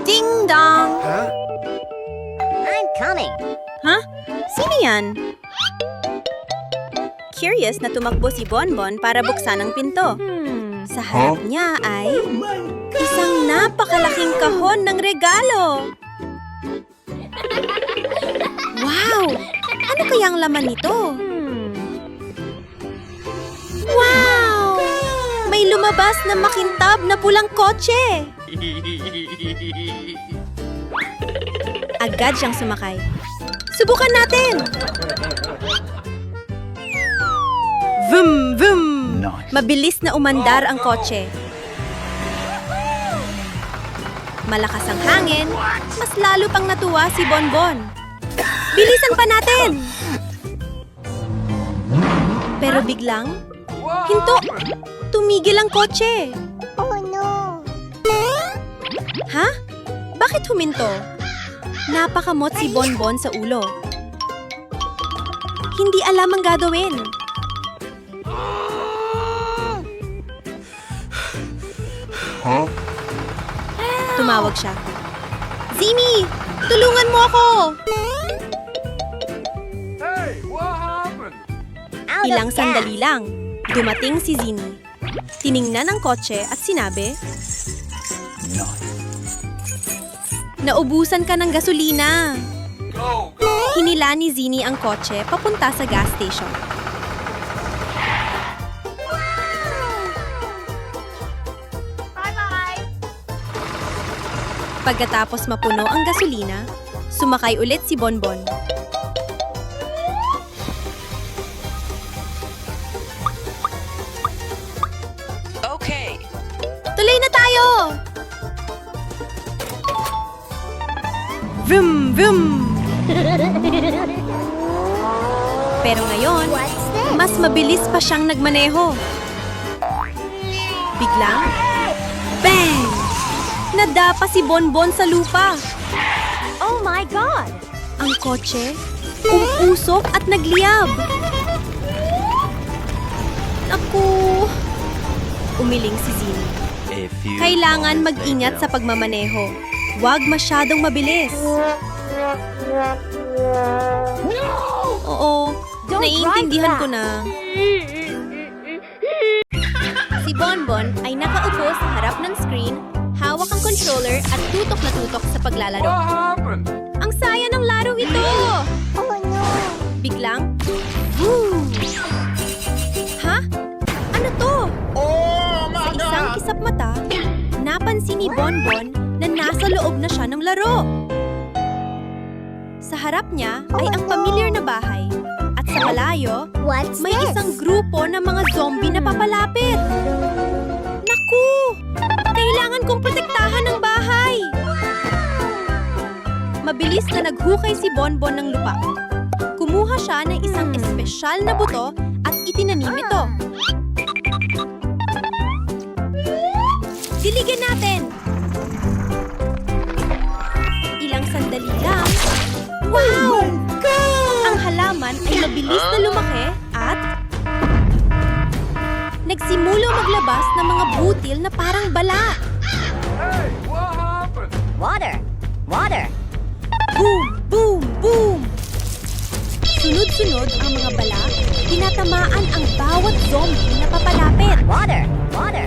Ding dong! I'm coming. Huh? Sino yan? Curious na tumakbo si Bonbon para buksan ang pinto. Sa harap niya ay isang napakalaking kahon ng regalo. Wow! Ano kayang laman nito? Wow! May lumabas na makintab na pulang kotse. Agad siyang sumakay. Subukan natin! Vroom, vroom! Nice. Mabilis na umandar ang kotse. Malakas ang hangin, mas lalo pang natuwa si Bonbon. Bilisan pa natin! Pero biglang, hinto! Tumigil ang kotse! Oh no. Ha? Bakit huminto? Napakamot si Bonbon sa ulo. Hindi alam ang gagawin. Tumawag siya. Zimi! Tulungan mo ako! Out Ilang of gas. sandali lang, dumating si Zini. Tiningnan ang kotse at sinabi, Nice. naubusan ka ng gasolina. Hinila ni Zini ang kotse papunta sa gas station. Bye-bye. Pagkatapos mapuno ang gasolina, sumakay ulit si Bonbon. Okay. Tuloy na tayo! Vroom, vroom! Pero ngayon, What's this? mas mabilis pa siyang nagmaneho. Biglang, bang! Nadapa si Bonbon sa lupa. Oh my God. Ang kotse, umusok at nagliyab. Naku! Umiling si Zini. A few Kailangan moments mag-ingat sa later. pagmamaneho. Huwag masyadong mabilis. Oo, Don't naiintindihan drive ko na. Si Bonbon ay nakaupo sa harap ng screen, hawak ang controller at tutok na tutok sa paglalaro. Ang saya ng laro ito! Oh no. Biglang, woo! Ha? Ano to? Sa isang kisap mata, napansin ni Bonbon na nasa loob na siya ng laro. Sa harap niya ay ang pamilyar na bahay. At sa malayo, What's may this? isang grupo ng mga zombie na papalapit. Naku! Kailangan kong protektahan ang bahay! Mabilis na naghukay si Bonbon ng lupa. Kumuha siya ng isang espesyal na buto at itinanim ito. Diligan natin! Ilang sandali lang. Wow! Ang halaman ay mabilis na lumaki at nagsimula maglabas ng mga butil na parang bala. Water. Water. Boom! Boom! Boom! Sunod-sunod ang mga bala, tinatamaan ang bawat zombie na papalapit. Water. Water.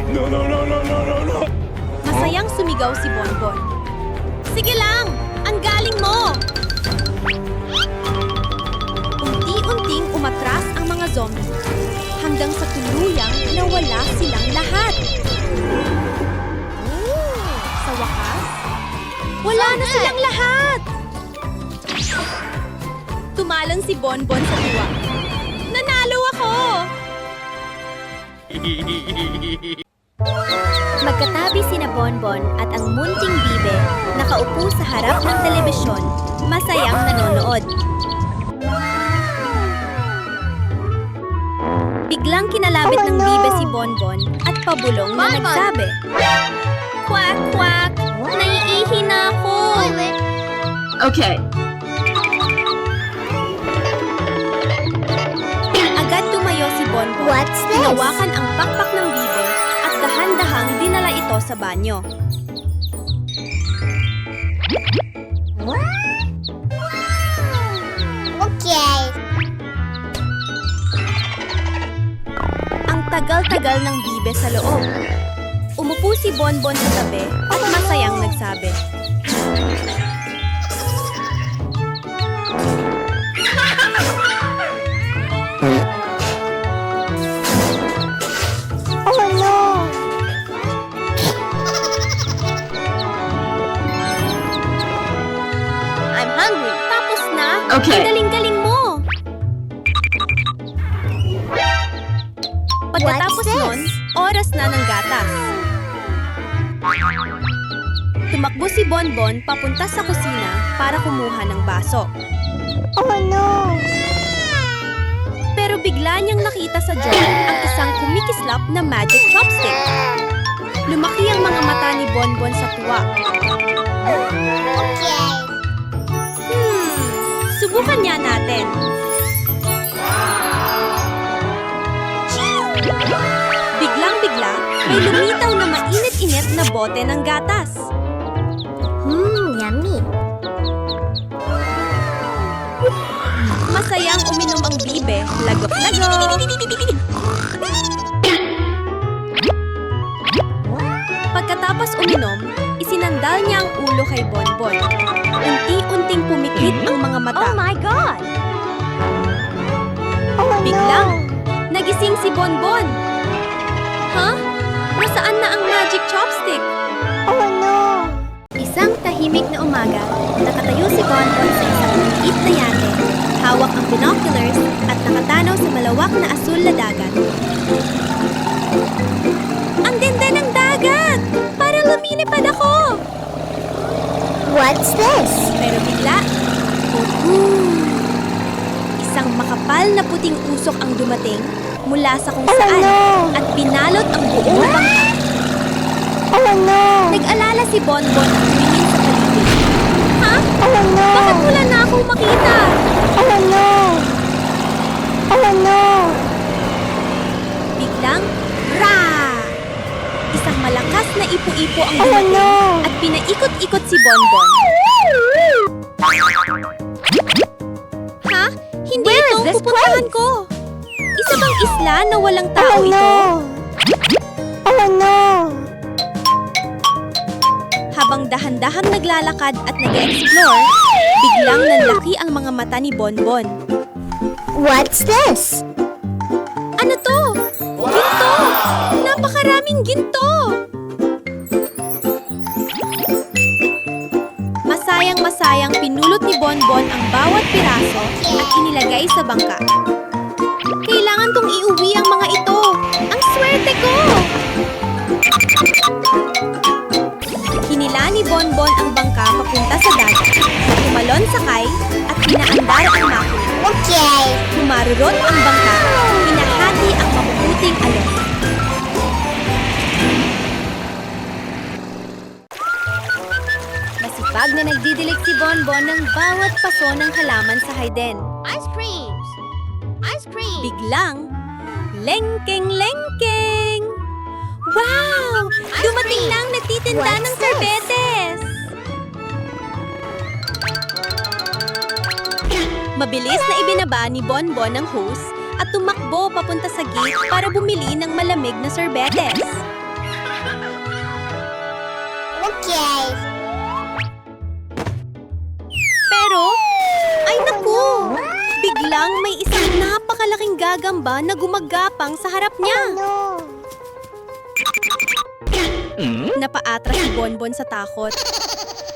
Masayang sumigaw si Bonbon. Sige lang! Ang galing mo! Unti-unting umatras ang mga zombie hanggang sa tuluyang nawala silang lahat. Sa wakas, wala na silang lahat! Tumalon si Bonbon sa tuwa. Nanalo ako! Magkatabi sina Bonbon at ang munting bibe nakaupo sa harap ng telebisyon, masayang nanonood. Biglang kinalabit ng bibe si Bonbon at pabulong na nagsabi, "Kwak, kwak! Naiihi na ako!" Okay. Agad tumayo si Bonbon. What's this? Hinawakan ang pakpak ng bibe at dahan-dahang dinala ito sa banyo. Okay. Ang tagal-tagal ng bibe sa loob. Umupo si Bonbon sa tabi at masayang nagsabi. Oh no. I'm hungry. Tapos na? Okay. Ang galing-galing mo! Pagkatapos What's this? nun, oras na ng gatas. Tumakbo si Bonbon papunta sa kusina para kumuha ng baso. Oh no. Pero bigla niyang nakita sa jar ang isang kumikislap na magic chopstick. Lumaki ang mga mata ni Bonbon sa tuwa. Okay. Subukan niya natin. Biglang-bigla, may lumitaw na mainit-init na bote ng gatas. Yummy. Masayang uminom ang bibe, lagok-lagok. Pagkatapos uminom, isinandal niya ang ulo kay Bonbon. Unti-unting pumikit ang mga mata. Oh my God. Oh Biglang, nagising si Bonbon. Ha? Nasaan na ang magic chopstick? no. Oh no. Isang tahimik na umaga, nakatayo si Bonbon sa isang maliit na yate, hawak ang binoculars at nakatanaw sa malawak na asul na dagat. Ang ganda ng dagat! Parang lumilipad ako! What's this? Pero bigla, isang makapal na puting usok ang dumating mula sa kung saan no. at pinalot ang buong bangka. Oh no. Nag-alala si Bonbon at tumingin sa paligid. Ha? Oh no. Bakit wala na akong makita? Oh no. Oh no. Biglang, isang malakas na ipo-ipo ang Oh dumating no. at pinaikot-ikot si Bonbon. Ha? Hindi Where ito is ang this pupuntahan place? ko. Isa bang isla na walang tao Oh ito? no. Oh no. Habang dahan-dahang naglalakad at nag-explore, biglang nanlaki ang mga mata ni Bonbon. What's this? Ano to? Ginto! Napakaraming ginto! Masayang-masayang pinulot ni Bonbon ang bawat piraso at inilagay sa bangka. Kailangan kong iuwi ang mga ito! Ang swerte ko! Hinila ni Bonbon ang bangka papunta sa dagat. Tumalon sakay at pinaandar ang makina. Okay. Humarurot ang bangka, hinahati ang mabubuting alon. Masipag na nagdidilig si Bonbon ng bawat paso ng halaman sa hayden. Ice creams. Ice cream. Biglang, lengkeng-lengkeng! Wow! Dumating na ang nagtitinda What's ng this? sorbetes! Mabilis na ibinaba ni Bonbon ang hose at tumakbo papunta sa gate para bumili ng malamig na sorbetes. Okay. Pero, ay naku! Biglang may isang napakalaking gagamba na gumagapang sa harap niya. No. Napaatras si Bonbon sa takot.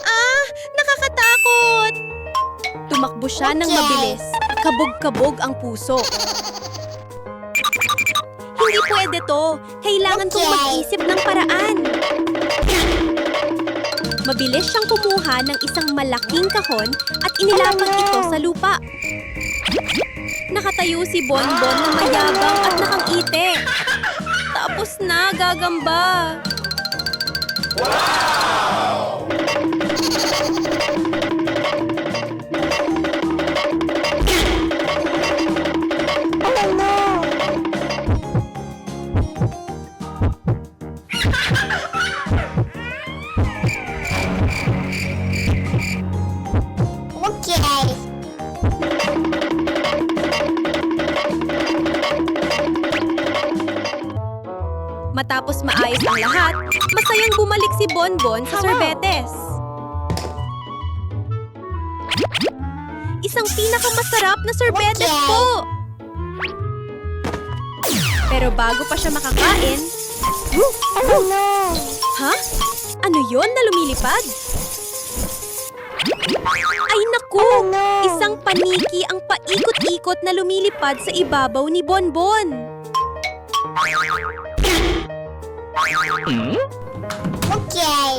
Ah! Nakakatakot! Tumakbo siya ng Okay. mabilis. Kabog-kabog ang puso. Hindi pwede to. Kailangan kong Okay. mag-isip ng paraan. Mabilis siyang kumuha ng isang malaking kahon at inilapag Oh, no. ito sa lupa. Nakatayo si Bonbon na mayabang at nakangiti. Tapos na, gagamba. Oh no. lahat, masayang bumalik si Bonbon sa sorbetes. Isang pinakamasarap na sorbetes Okay. po! Pero bago pa siya makakain, Oh no! ha? Ano yon na lumilipad? Ay naku! Isang paniki ang paikot-ikot na lumilipad sa ibabaw ni Bonbon. Okay.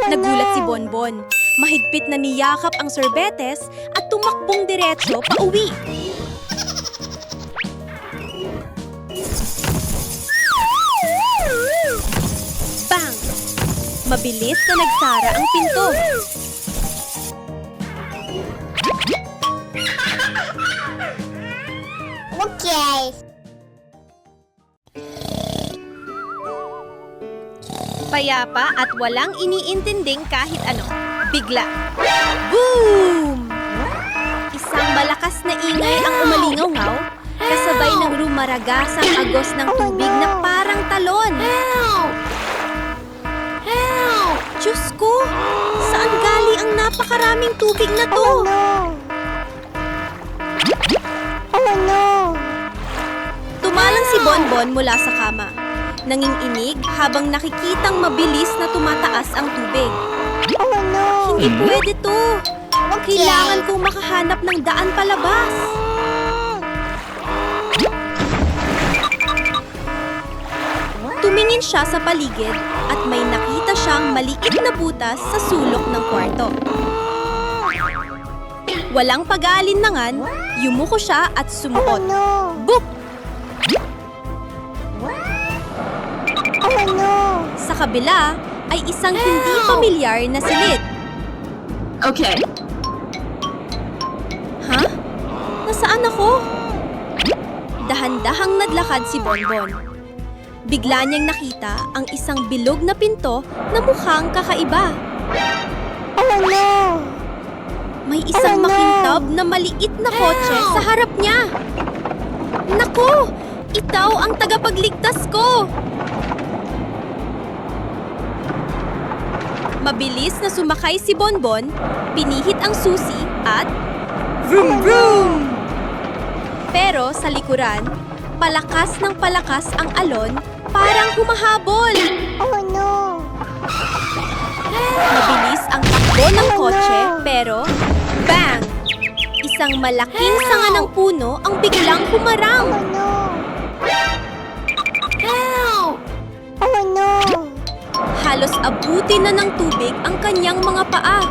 Nagulat si Bonbon. Mahigpit na niyakap ang sorbetes at tumakbong diretso pauwi. Bang! Mabilis na nagsara ang pinto. Okay. Payapa at walang iniintinding kahit ano. Bigla. Boom! Isang malakas na ingay ang umalingaw-ngaw, kasabay ng rumaragasang agos ng tubig na parang talon. Help! Help! Diyos ko! Saan galing ang napakaraming tubig na to? Oh no! Oh no! Tumalang si Bonbon mula sa kama. Nanginginig habang nakikitang mabilis na tumataas ang tubig. Oh no! Hindi pwede to. Kailangan kong makahanap ng daan palabas. Tumingin siya sa paligid at may nakita siyang maliit na butas sa sulok ng kwarto. Walang pag-aalinlangan, yumuko siya at Oh sumuot. no! Boop! Oh no! Sa kabila ay isang hindi pamilyar na silid. Okay. Ha? Nasaan ako? Dahan-dahang nadlakad si Bonbon. Bigla niyang nakita ang isang bilog na pinto na mukhang kakaiba. Oh no! May isang makintab na maliit na kotse sa harap niya. Naku! Ikaw ang tagapagligtas ko! Mabilis na sumakay si Bonbon, pinihit ang susi at vroom vroom! Pero sa likuran, palakas ng palakas ang alon, parang humahabol. Oh no! Mabilis ang takbo ng kotse, pero bang! Isang malaking sanga ng puno ang biglang humarang. Oh no! Help! Oh no! Halos abutin na ng tubig ang kanyang mga paa.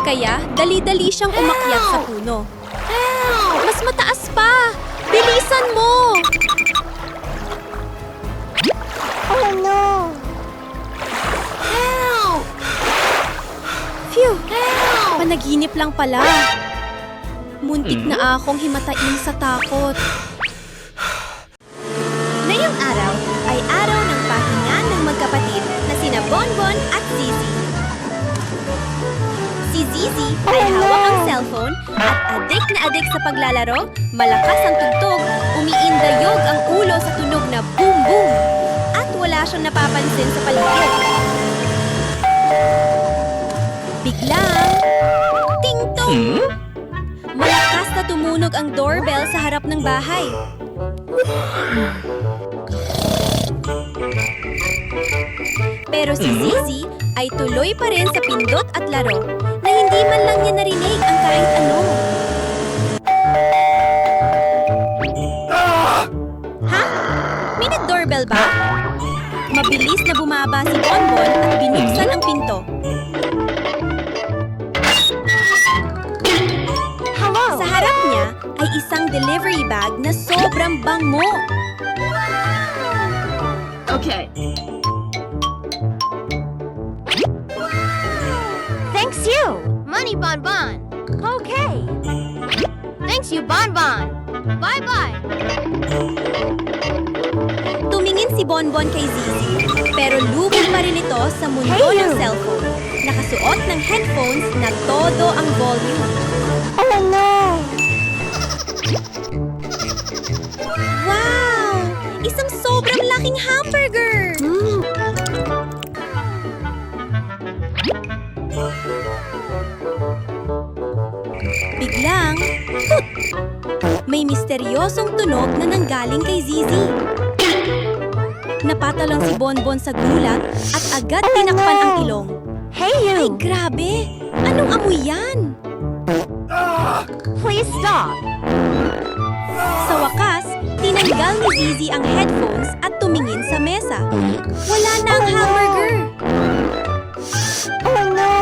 Kaya dali-dali siyang umakyat sa puno. Help! Mas mataas pa! Bilisan mo! Oh no! Help! Phew! Help! Panaginip lang pala. Muntik na akong himatain sa takot. Ngayong araw ay araw ng pahinga ng magkapatid na sina Bonbon at Zizi. Si Zizi ay hawak ang cellphone at adik na adik sa paglalaro, malakas ang tugtog, umiindayog ang ulo sa tunog na boom boom, at wala siyang napapansin sa paligid. Biglang, ting-tong! Malakas na tumunog ang doorbell sa harap ng bahay. Pero si Zizi ay tuloy pa rin sa pindot at laro na hindi man lang niya narinig ang kahit ano. Ha? May nag-doorbell ba? Mabilis na bumaba si Bonbon at binuksan ang pinto. Sa harap niya ay isang delivery bag na sobrang bango. Okay. Thanks you! Money Bonbon! Okay! Thanks you, Bonbon! Bye-bye! Tumingin si Bonbon kay Zizi, pero lugod pa rin ito sa mundo ng cellphone. Nakasuot ng headphones na todo ang volume. Oh no! Wow! Isang sobrang laking hamburger! misteryosong tunog na nanggaling kay Zizi. Napatalang si Bonbon sa gulat at agad tinakpan ang ilong. Hey Ay, you! grabe! Anong amoy yan? Please stop! Sa wakas, tinanggal ni Zizi ang headphones at tumingin sa mesa. Wala na ang hamburger! Oh no!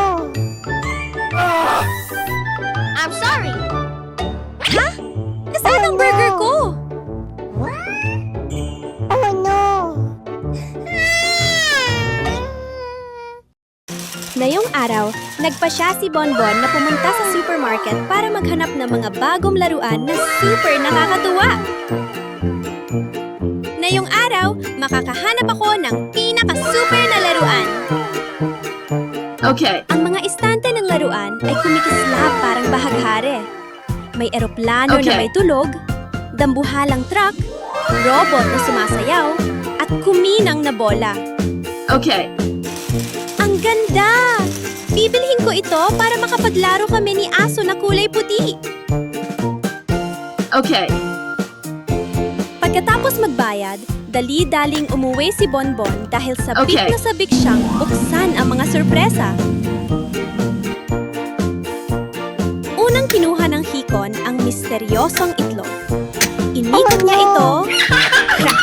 I'm sorry! Ha? Nasaan ang burger ko? Oh no! Ngayong araw, nagpasya si Bonbon na pumunta sa supermarket para maghanap ng mga bagong laruan na super nakakatuwa. Ngayong araw, makakahanap ako ng pinaka-super na laruan. Okay. Ang mga istante ng laruan ay kumikislap parang bahaghari. May eroplano na Okay. may tulog, dambuhalang truck, robot na sumasayaw, at kuminang na bola. Okay. Ang ganda! Bibilhin ko ito para makapaglaro kami ni aso na kulay puti. Okay. Pagkatapos magbayad, dali-daling umuwi si Bonbon dahil sabik Okay. na sabik siyang buksan ang mga sorpresa. Unang kinuha ng hikon ang misteryosong itlog. Inikot niya ito, crack!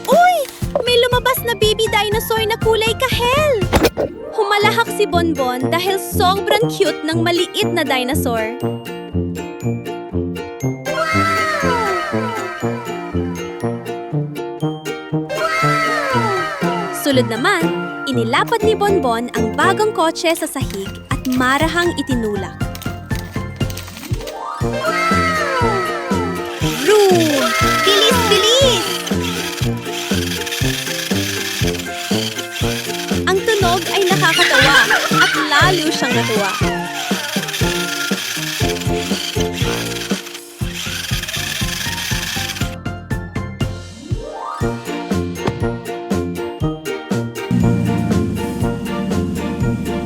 Uy! May lumabas na baby dinosaur na kulay kahel! Humalahak si Bonbon dahil sobrang cute ng maliit na dinosaur. Sulod naman, inilapad ni Bonbon ang bagong kotse sa sahig at marahang itinulak. Vroom! Bilis, bilis! Ang tunog ay nakakatawa at lalo siyang natuwa.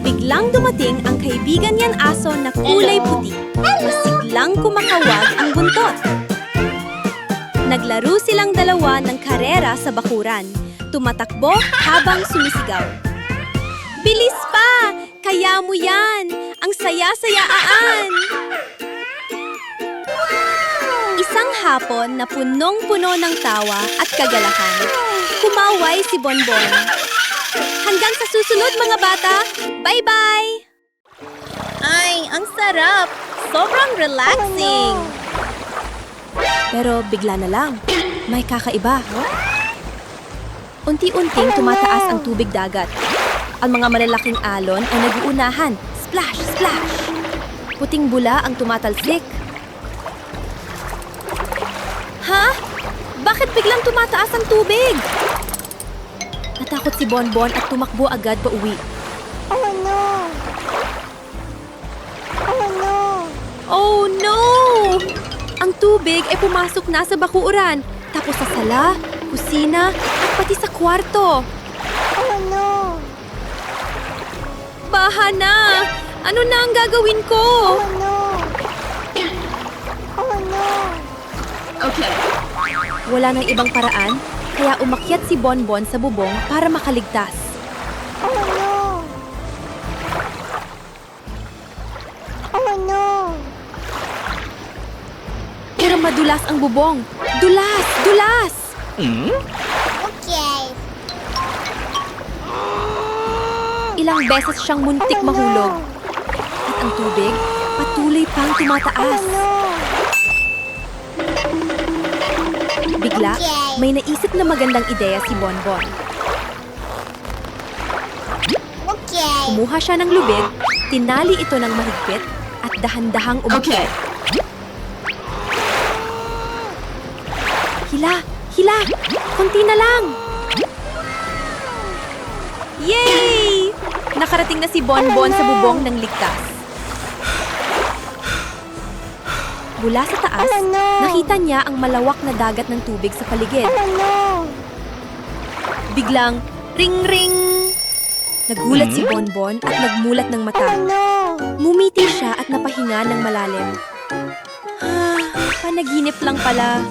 Biglang dumating ang kaibigan niyan aso na kulay puti. Masiglang kumakawag ang buntot. Naglaro silang dalawa ng karera sa bakuran. Tumatakbo habang sumisigaw. Bilis pa! Kaya mo yan! Ang saya-sayaan! Isang hapon na punong-puno ng tawa at kagalakan. Kumaway si Bonbon. Hanggang sa susunod mga bata, bye-bye! Ay, ang sarap! Sobrang relaxing! Pero bigla na lang, may kakaiba. Unti-unting tumataas ang tubig dagat. Ang mga malalaking alon ay nag-uunahan. Splash! Splash! Puting bula ang tumatalsik. Ha? Bakit biglang tumataas ang tubig? Natakot si Bonbon at tumakbo agad pa uwi. Oh no! Oh no! Oh no! Ang tubig ay pumasok na sa bakuran, tapos sa sala, kusina, at pati sa kwarto. Oh no! Baha na! Ano na ang gagawin ko? Oh no! Oh no! Okay. Wala nang ibang paraan, kaya umakyat si Bonbon sa bubong para makaligtas. Oh no! Oh no! Pero madulas ang bubong. Dulas! Dulas! Okay. Ilang beses siyang muntik mahulog. At ang tubig, patuloy pang tumataas. No! Bigla, may naisip na magandang ideya si Bonbon. Okay. Kumuha siya ng lubid, tinali ito ng mahigpit, at dahan-dahang Okay. umakyat. Hila! Hila! Konti na lang! Yay! Nakarating na si Bonbon sa bubong ng ligtas. Mula sa taas, Oh, no. nakita niya ang malawak na dagat ng tubig sa paligid. Oh no! Biglang, ring-ring! Nagulat si Bonbon at nagmulat ng Oh mata. no! Mumiti siya at napahinga ng malalim. Panaginip lang pala.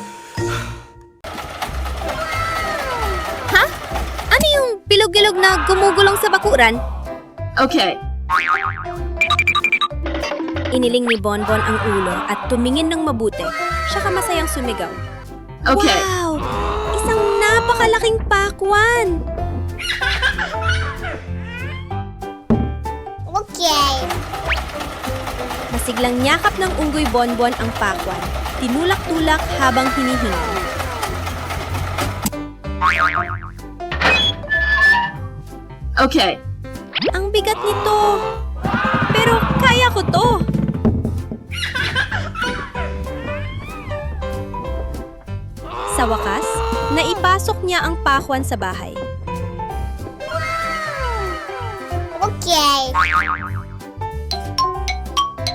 Ha? Ano yung bilog-bilog na gumugulong sa bakuran? Okay. Iniling ni Bonbon ang ulo at tumingin ng mabuti. Siya masayang sumigaw. Okay. Wow! Isang napakalaking pakwan! Okay. Masiglang nyakap ng unggoy Bonbon ang pakwan. Tinulak-tulak habang hinihinga. Okay. Ang bigat nito! Pero kaya ko to! Sa wakas, naipasok niya ang pakwan sa bahay. Okay.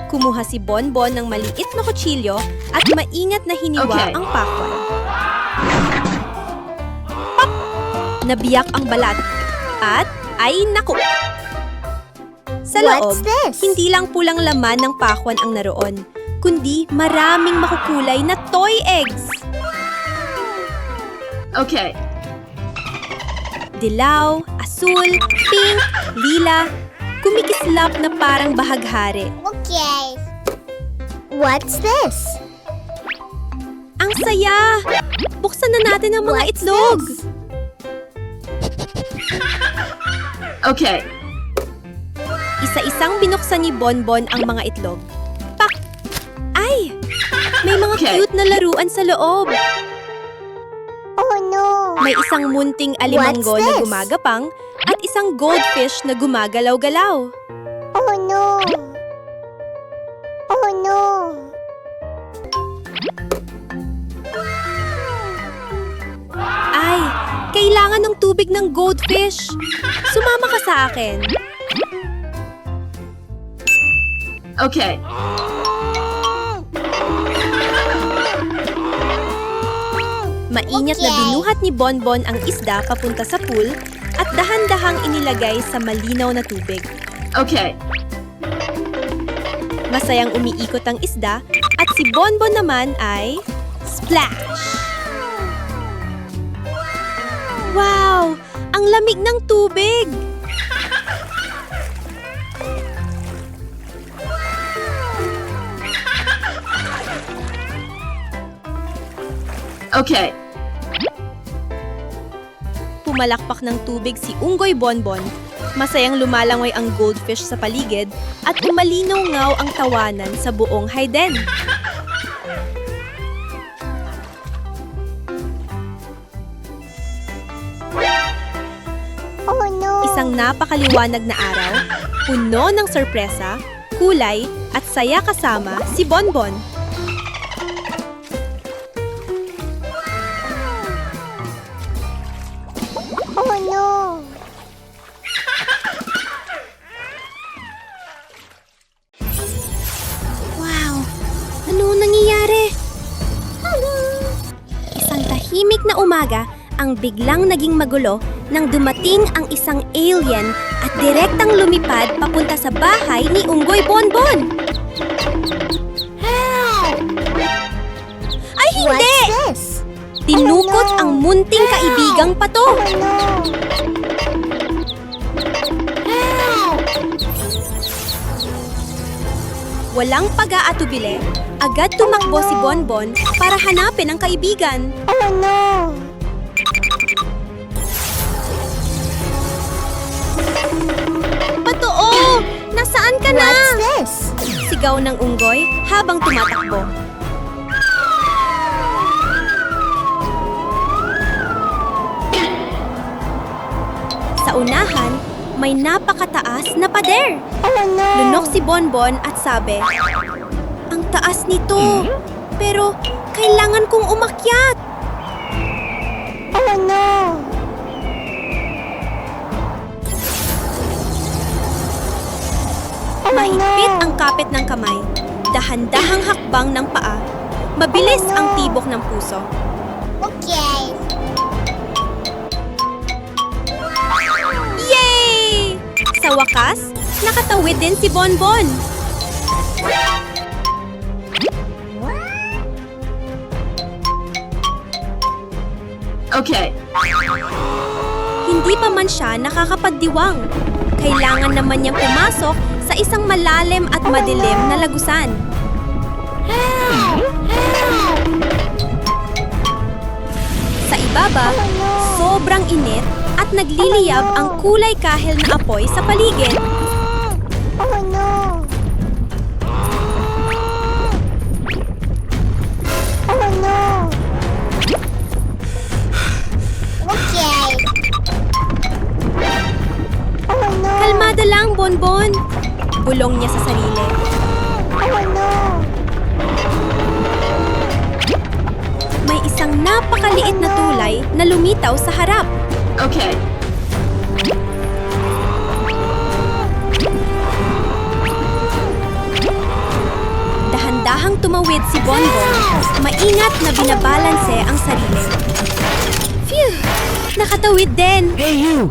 Kumuha si Bonbon ng maliit na kutsilyo at maingat na hiniwa Okay. ang pakwan. Pop! Nabiyak ang balat. At, ay naku! Sa loob, What's this? hindi lang pulang laman ng pakwan ang naroon, kundi maraming makukulay na toy eggs. Okay. Dilaw, asul, pink, lila, kumikislap na parang bahaghari. Okay. What's this? Ang saya! Buksan na natin ang mga What's itlog! this? Okay. Isa-isang binuksan ni Bonbon ang mga itlog. Pak! Ay! May mga Okay. cute na laruan sa loob. Oh no! May isang munting alimanggo What's na this? gumagapang at isang goldfish na gumagalaw-galaw. Oh no! Oh no! Ay! Kailangan ng tubig ng goldfish. Sumama ka sa akin. Okay. Maingat na Okay. binuhat ni Bonbon ang isda papunta sa pool at dahan-dahang inilagay sa malinaw na tubig. Okay. Masayang umiikot ang isda at si Bonbon naman ay splash! Wow! Ang lamig ng tubig! Okay. Pumalakpak ng tubig si Unggoy Bonbon. Masayang lumalangoy ang goldfish sa paligid at umalinaw-ngaw ang tawanan sa buong Hayden. Oh no! Isang napakaliwanag na araw, puno ng sorpresa, kulay at saya kasama si Bonbon. Oh no! Wow! Ano nangyayari? Isang tahimik na umaga ang biglang naging magulo nang dumating ang isang alien at direktang lumipad papunta sa bahay ni Unggoy Bonbon. Help! Ay hindi! What's this? Tinukot Oh, no. ang munting kaibigang pato. Oh no! Help! Walang pag-aatubili, agad tumakbo si Bonbon para hanapin ang kaibigan. Oh no! Patoo! Nasaan ka na? What's this? Sigaw ng unggoy habang tumatakbo. Sa unahan, may napakataas na pader. Oh no! Lunok si Bonbon at sabi, "Ang taas nito, pero kailangan kong umakyat." Oh no! Oh Mahigpit no! ang kapit ng kamay, dahan-dahang hakbang ng paa, mabilis Oh, no. ang tibok ng puso. Okay. Yay! Sa wakas, nakatawid din si Bonbon. Okay. Hindi pa man siya nakakapagdiwang. Kailangan naman niyang pumasok sa isang malalim at madilim na lagusan. Sa ibaba, sobrang init at nagliliyab ang kulay kahel na apoy sa paligid. Oh no! Oh no! Okay. Oh no! Kalmada lang, Bonbon. Bulong niya sa sarili. Oh no! May isang napakaliit na tulay na lumitaw sa harap. Okay. Dahan-dahang tumawid si Bonbon. Maingat na binabalanse ang sarili. Phew! Nakatawid din. Hey, you!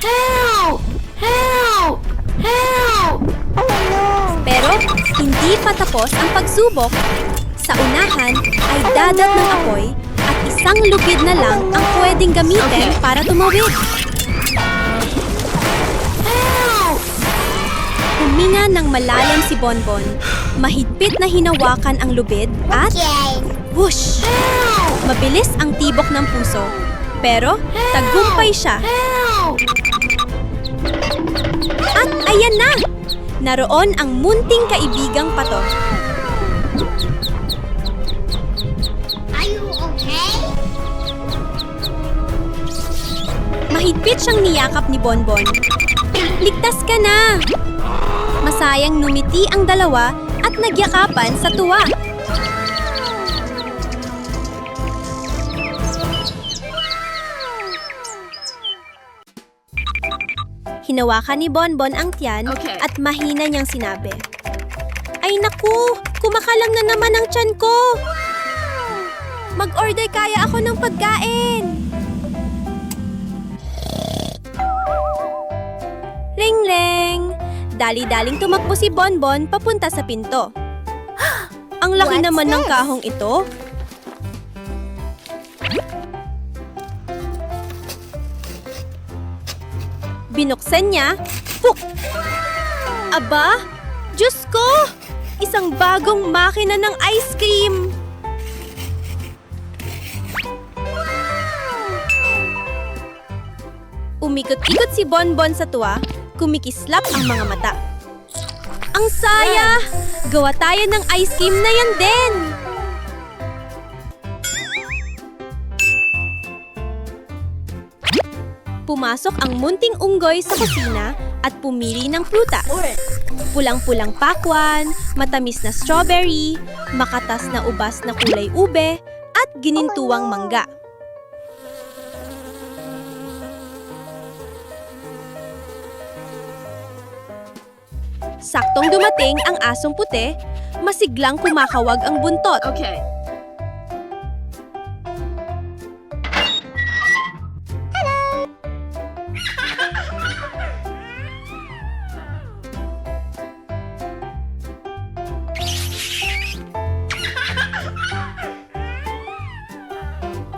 Help! Help! Help! Oh no! Pero hindi pa tapos ang pagsubok. Sa unahan ay dagat ng apoy at isang lubid na lang ang pwedeng gamitin para tumawid. Huminga ng malalim si Bonbon. Mahigpit na hinawakan ang lubid at Okay. whoosh! Mabilis ang tibok ng puso. Pero tagumpay siya. At ayan na! Naroon ang munting kaibigang pato. Are you okay? Mahigpit siyang niyakap ni Bonbon. Ligtas ka na! Masayang numiti ang dalawa at nagyakapan sa tuwa. Hinawakan ni Bonbon ang tiyan Okay. at mahina niyang sinabi, "Ay naku! Kumakalang na naman ang tiyan ko! Mag-order kaya ako ng pagkain!" Ring-ring! Dali-daling tumakbo si Bonbon papunta sa pinto. Ang laki What's naman ng this? kahong ito. Binuksan niya. Puk! Aba! Diyos ko! Isang bagong makina ng ice cream! Umikot-ikot si Bonbon sa tuwa, kumikislap ang mga mata. Ang saya! Gawa tayo ng ice cream na yan din! Pumasok ang munting unggoy sa kusina at pumili ng prutas. Pulang-pulang pakwan, matamis na strawberry, makatas na ubas na kulay ube, at ginintuwang mangga. Saktong dumating ang asong puti, masiglang kumakawag ang buntot. Okay.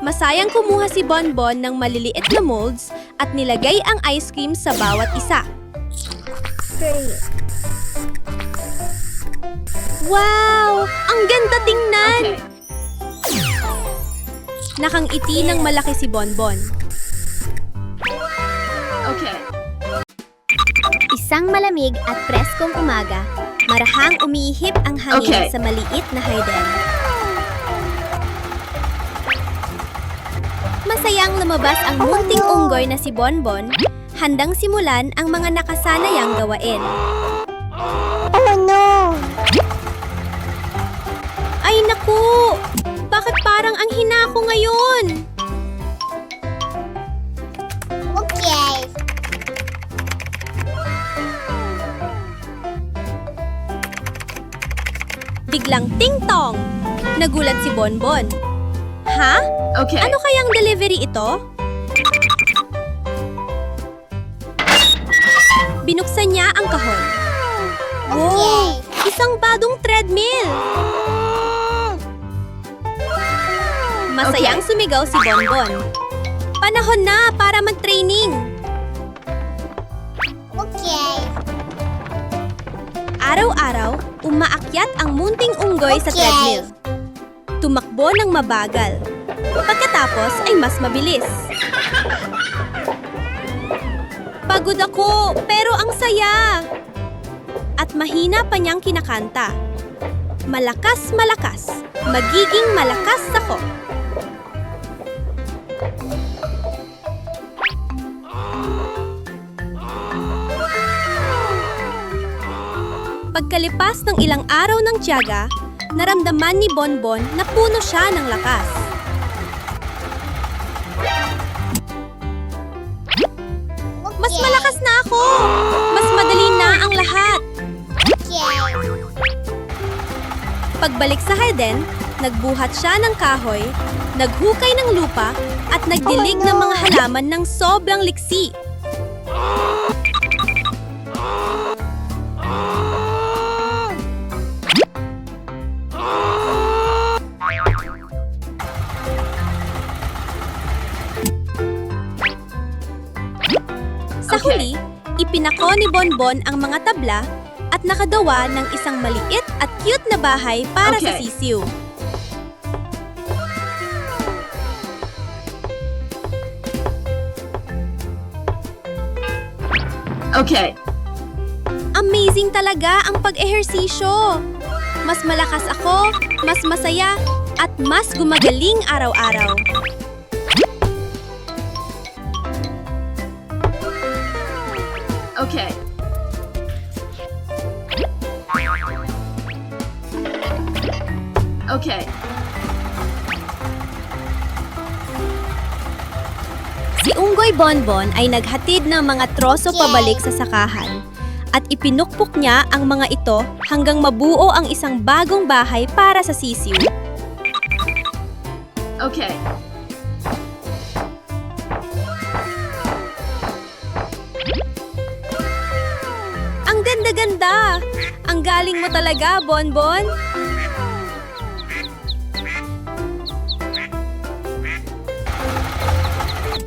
Masayang kumuha si Bonbon ng maliliit na molds at nilagay ang ice cream sa bawat isa. Wow! Ang ganda tingnan! Okay. Nakangiti ng malaki si Bonbon. Okay. Isang malamig at preskong umaga, marahang umiihip ang hangin Okay. sa maliit na hardin. Masayang lumabas ang munting unggoy na si Bonbon, handang simulan ang mga nakasanayang gawain. Oh no! Ay naku! Bakit parang ang hina ko ngayon? Okay. Biglang ting-tong! Nagulat si Bonbon. Ha? Okay. Ano kayang delivery ito? Binuksan niya ang kahon. Okay. Isang bagong treadmill! Masayang sumigaw si Bonbon. Panahon na para mag-training! Okay. Araw-araw, umaakyat ang munting unggoy sa Okay. treadmill. Tumakbo ng mabagal. Pagkatapos ay mas mabilis. Pagod ako, pero ang saya! At mahina pa niyang kinakanta. Malakas, malakas. Magiging malakas ako. Pagkalipas ng ilang araw ng tiyaga, naramdaman ni Bonbon na puno siya ng lakas. Mas Okay. malakas na ako! Mas madali na ang lahat! Okay. Pagbalik sa harden, nagbuhat siya ng kahoy, naghukay ng lupa, at nagdilig ng mga halaman ng sobrang liksi. Sa huli, ipinako ni Bonbon ang mga tabla at nakagawa ng isang maliit at cute na bahay para sa Okay. sisiw. Okay. Amazing talaga ang pag-ehersisyo! Mas malakas ako, mas masaya, at mas gumagaling araw-araw. Okay. Okay. Si Unggoy Bonbon ay naghatid ng mga troso Okay. pabalik sa sakahan at ipinukpok niya ang mga ito hanggang mabuo ang isang bagong bahay para sa sisiw. Okay. Ang ganda-ganda! Ang galing mo talaga, Bonbon!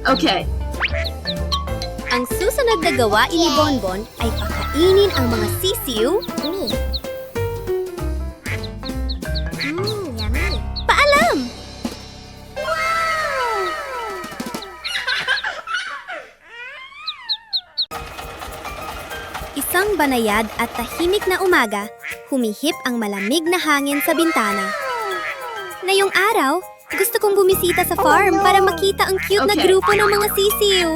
Okay. Ang susunod na gawain ni Bonbon ay pakainin ang mga sisiw. Yummy. Paalam! Isang banayad at tahimik na umaga, humihip ang malamig na hangin sa bintana. Ngayong araw, gusto kong bumisita sa farm para makita ang cute na Okay. grupo ng mga sisiw.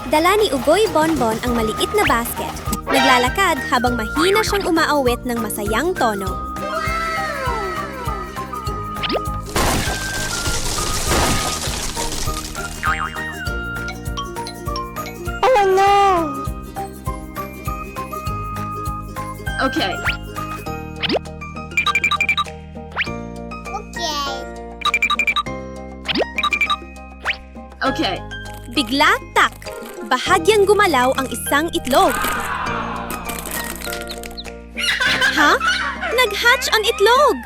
Dala ni Unggoy Bonbon ang maliit na basket. Naglalakad habang mahina siyang umaawit ng masayang tono. Oh no. Okay. Okay. Okay. Bigla, tak! Bahagyang gumalaw ang isang itlog. Ha? Nag-hatch ang itlog!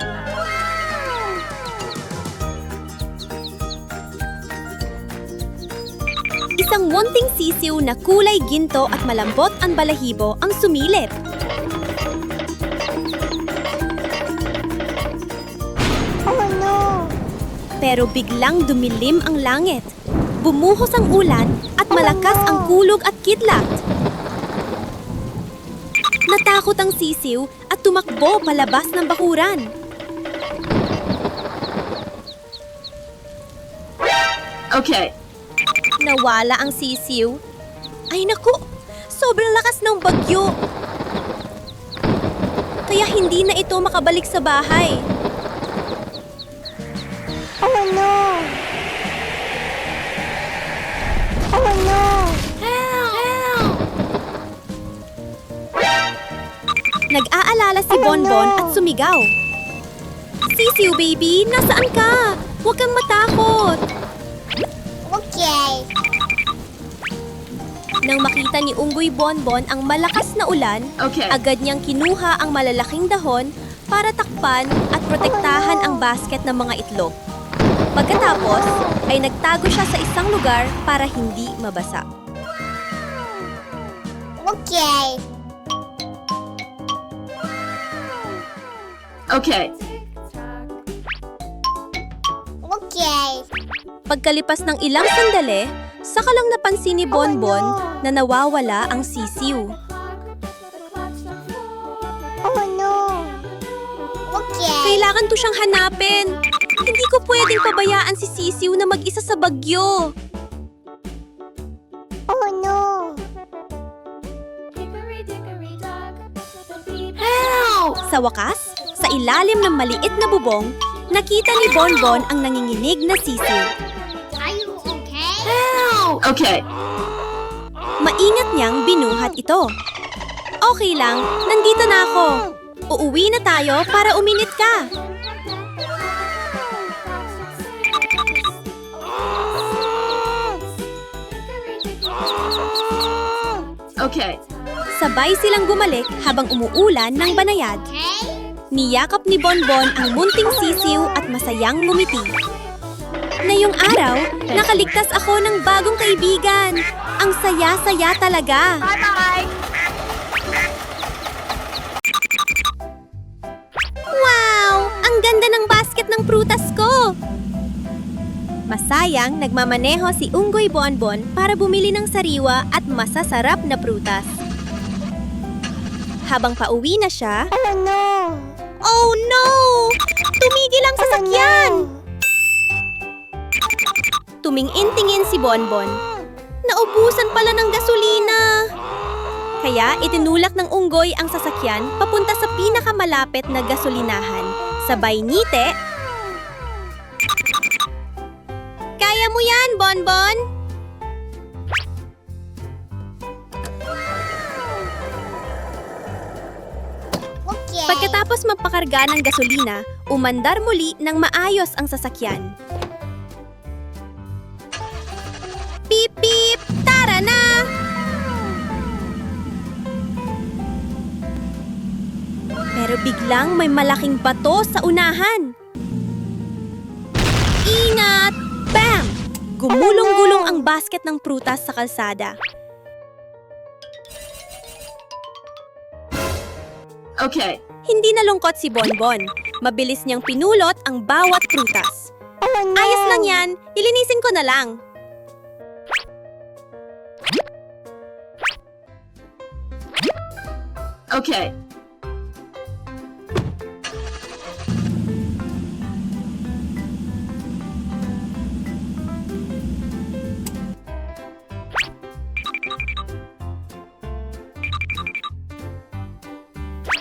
Isang munting sisiw na kulay ginto at malambot ang balahibo ang sumilip. Oh no. Pero biglang dumilim ang langit. Bumuhos ang ulan at malakas ang kulog at kidlat. Natakot ang sisiw at tumakbo palabas ng bakuran. Okay. Nawala ang sisiw. Ay naku! Sobrang lakas ng bagyo! Kaya hindi na ito makabalik sa bahay. Oh no. Oh no. Nag-aalala si Bonbon at sumigaw. Sisiw baby, nasaan ka? Huwag kang matakot! Okay. Nang makita ni Unggoy Bonbon ang malakas na ulan, Okay. agad niyang kinuha ang malalaking dahon para takpan at protektahan ang basket ng mga itlog. Pagkatapos, ay nagtago siya sa isang lugar para hindi mabasa. Okay. Okay. Okay. Pagkalipas ng ilang sandali, saka lang napansin ni Bonbon na nawawala ang sisiw. Oh no. Okay. Kailangan to siyang hanapin. Hindi ko pwedeng pabayaan si Sisiw na mag-isa sa bagyo. Oh no. Sa wakas, sa ilalim ng maliit na bubong, nakita ni Bonbon ang nanginginig na sisiw. Okay. Maingat niyang binuhat ito. Okay lang, nandito na ako. Uuwi na tayo para uminit ka. Okay. Sabay silang bumalik habang umuulan ng banayad. Niyakap ni Bonbon ang munting sisiw at masayang ngumiti. Ngayong araw, nakaligtas ako ng bagong kaibigan. Ang saya-saya talaga. Bye-bye. Wow! Ang ganda ng basket ng prutas ko! Masayang nagmamaneho si Unggoy Bonbon para bumili ng sariwa at masasarap na prutas. Habang pauwi na siya, Oh no. oh no! Tumigil ang sasakyan! Tumingin-tingin si Bonbon. Naubusan pala ng gasolina! Kaya itinulak ng unggoy ang sasakyan papunta sa pinakamalapit na gasolinahan. Sabay ngite, "Kaya mo yan, Bonbon!" Okay. Pagkatapos magpakarga ng gasolina, umandar muli ng maayos ang sasakyan. Pip pip! Tara na! Pero biglang may malaking bato sa unahan. Ingat! Bam! Gumulong-gulong ang basket ng prutas sa kalsada. Okay. Hindi nalungkot si Bonbon. Mabilis niyang pinulot ang bawat prutas. Oh no. Ayos lang yan. Ilinisin ko na lang. Okay.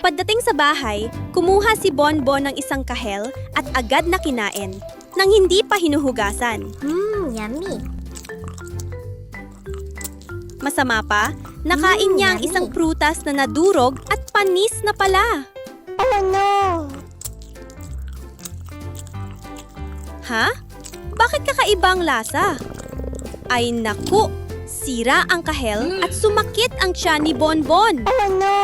Pagdating sa bahay, kumuha si Bonbon ng isang kahel at agad na kinain, nang hindi pa hinuhugasan. Yummy. Masama pa, nakain niya ang yummy. isang prutas na nadurog at panis na pala. Oh no. Ha? Bakit kakaiba ang lasa? Ay naku! Sira ang kahel at sumakit ang tiyan ni Bonbon. Oh no.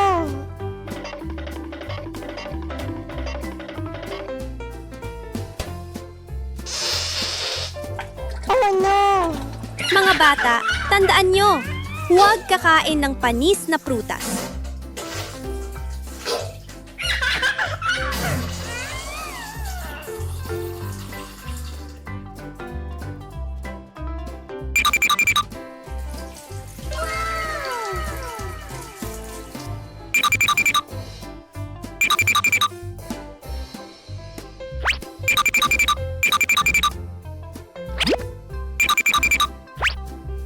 Oh no. Mga bata, tandaan nyo, huwag kakain ng panis na prutas.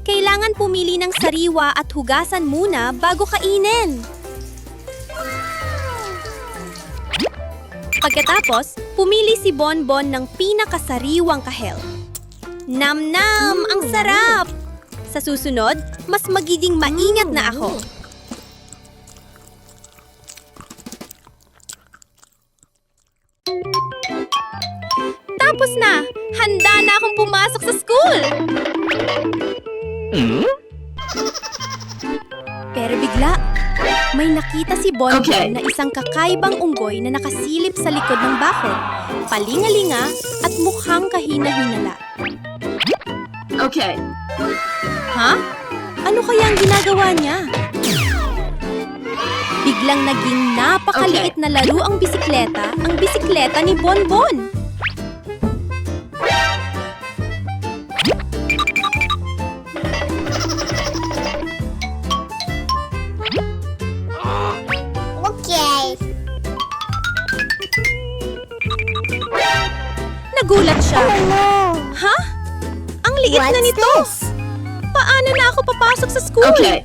Kailangan pumili ng sariwa at hugasan muna bago kainin. Pagkatapos, pumili si Bonbon ng pinakasariwang kahel. Nam-nam! Ang sarap! Sa susunod, mas magiging maingat na ako. Tapos na! Handa na akong pumasok sa school! May nakita si Bonbon Okay. na isang kakaibang unggoy na nakasilip sa likod ng bakod, palingalinga at mukhang kahina-hinala. Okay. Ha? Ano kaya ang ginagawa niya? Biglang naging napakaliit na laro ang bisikleta ni Bonbon. Okay. Nagulat siya. Oh no. Ha? Ang liit na What's nito. this? Paano na ako papasok sa school? Okay.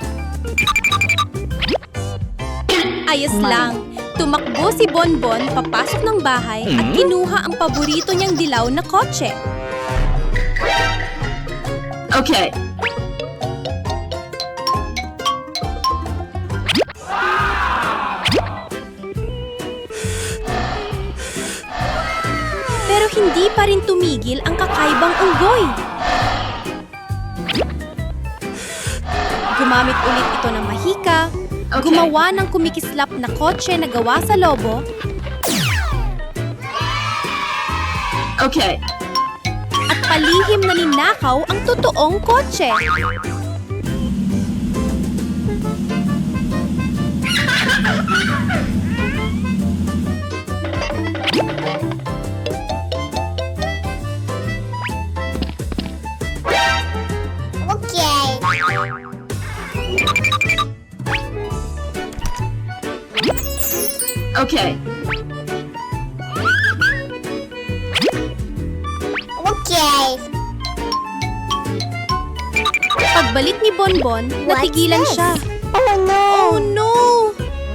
Ayos lang. Tumakbo si Bonbon papasok ng bahay at kinuha ang paborito niyang dilaw na kotse. Okay. Pero hindi pa rin tumigil ang kakaibang unggoy. Gumamit ulit ito ng mahika, Okay. gumawa ng kumikislap na kotse na gawa sa lobo, Okay. at palihim na ninakaw ang totoong kotse. Okay. Okay. Okay. Pagbalik ni Bonbon, What's natigilan this? siya. Oh no. Oh no!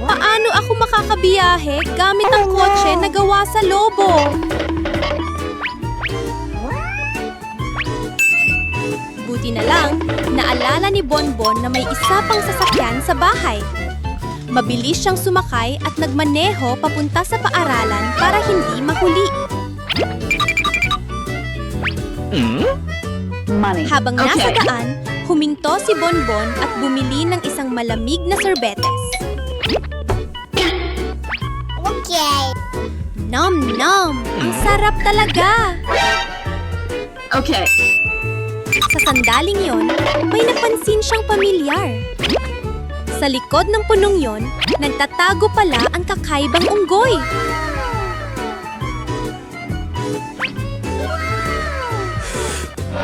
Paano ako makakabiyahe gamit ang Oh, no. kotse na gawa sa lobo? Buti na lang, naalala ni Bonbon na may isa pang sasakyan sa bahay. Mabilis siyang sumakay at nagmaneho papunta sa paaralan para hindi mahuli. Money. Habang nasa Okay. daan, huminto si Bonbon at bumili ng isang malamig na sorbetes. Okay. Nom-nom! Ang sarap talaga! Okay. Sa sandaling yon, may napansin siyang pamilyar. Sa likod ng punong yon, nagtatago pala ang kakaibang unggoy.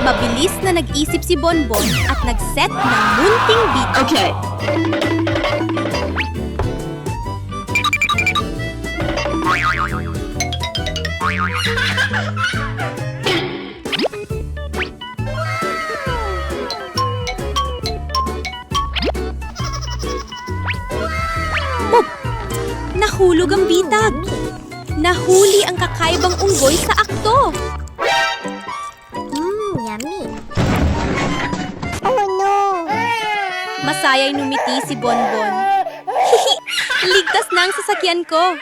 Mabilis na nag-isip si Bonbon at nag-set ng munting beat. Okay. Pop! Nahulog ang bitag. Nahuli ang kakaibang unggoy sa akto. Yummy. Oh no. Masaya'y numiti si Bonbon. Hihi! Ligtas na ang sasakyan ko.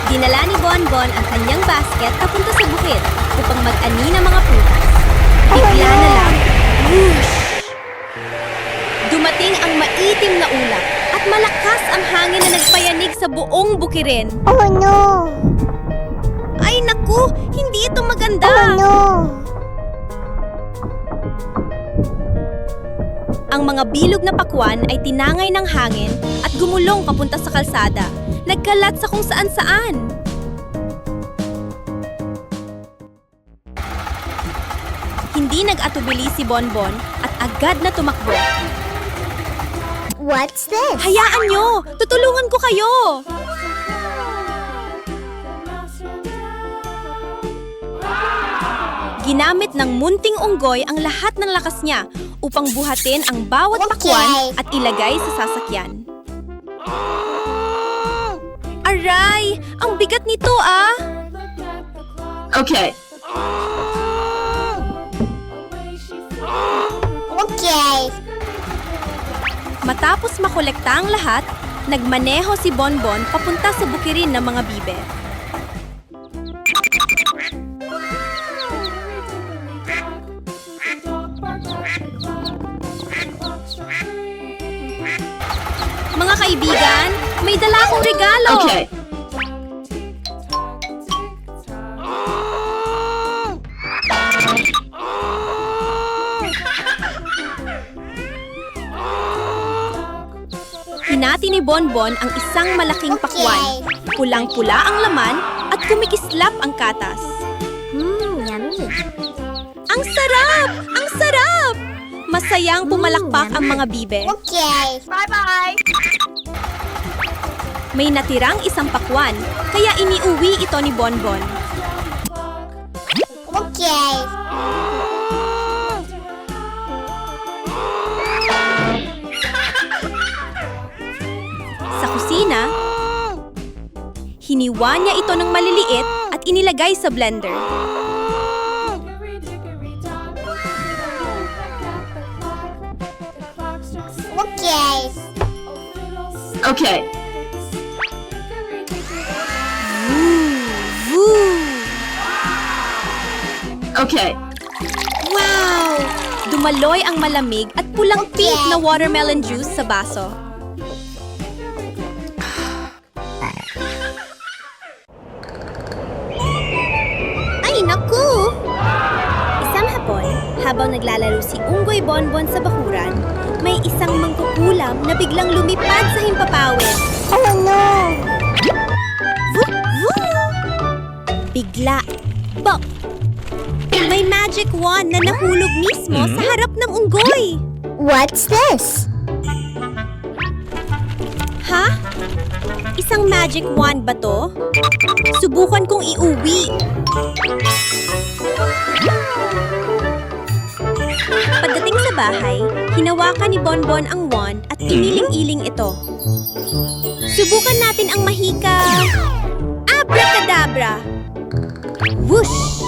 Dinala ni Bonbon ang kanyang basket papunta sa bukid upang mag-ani ng mga prutas. Bigla na lang, whoosh! Dumating ang maitim na ulap at malakas ang hangin na nagpayanig sa buong bukirin. Oh no. Ay naku, hindi ito maganda. Oh no. Ang mga bilog na pakwan ay tinangay ng hangin at gumulong papunta sa kalsada. Nagkalat sa kung saan-saan. Hindi nag-atubili si Bonbon at agad na tumakbo. What's this? Hayaan nyo! Tutulungan ko kayo! Ginamit ng munting unggoy ang lahat ng lakas niya upang buhatin ang bawat pakwan at ilagay sa sasakyan. Aray! Ang bigat nito ah! Okay. Okay. Matapos makolekta ang lahat, nagmaneho si Bonbon papunta sa bukirin ng mga bibe. kaibigan! May dala akong regalo! Okay. Hinati ni Bonbon ang isang malaking pakwan. Pulang-pula ang laman at kumikislap ang katas. Yummy. Ang sarap! Ang sarap! Masayang pumalakpak ang mga bibe. Okay. Bye-bye. May natirang isang pakwan, kaya iniuwi ito ni Bonbon. Okay. Sa kusina, hiniwa niya ito ng maliliit at inilagay sa blender. Okay. Okay. Woo! Okay. Wow! Dumaloy ang malamig at pulang pink na watermelon juice sa baso. Ay, naku! Isang hapon, habang naglalaro si Unggoy Bonbon sa bakuran, may isang mangkukulam na biglang lumipad sa himpapawid. Oh no. Woo! Woo! Bigla, bop! May magic wand na nahulog mismo sa harap ng unggoy. What's this? Ha? Isang magic wand ba to? Subukan kong iuwi. Pagdating sa bahay, hinawakan ni Bonbon ang wand at iniling-iling ito. Subukan natin ang mahika. Abracadabra! Whoosh!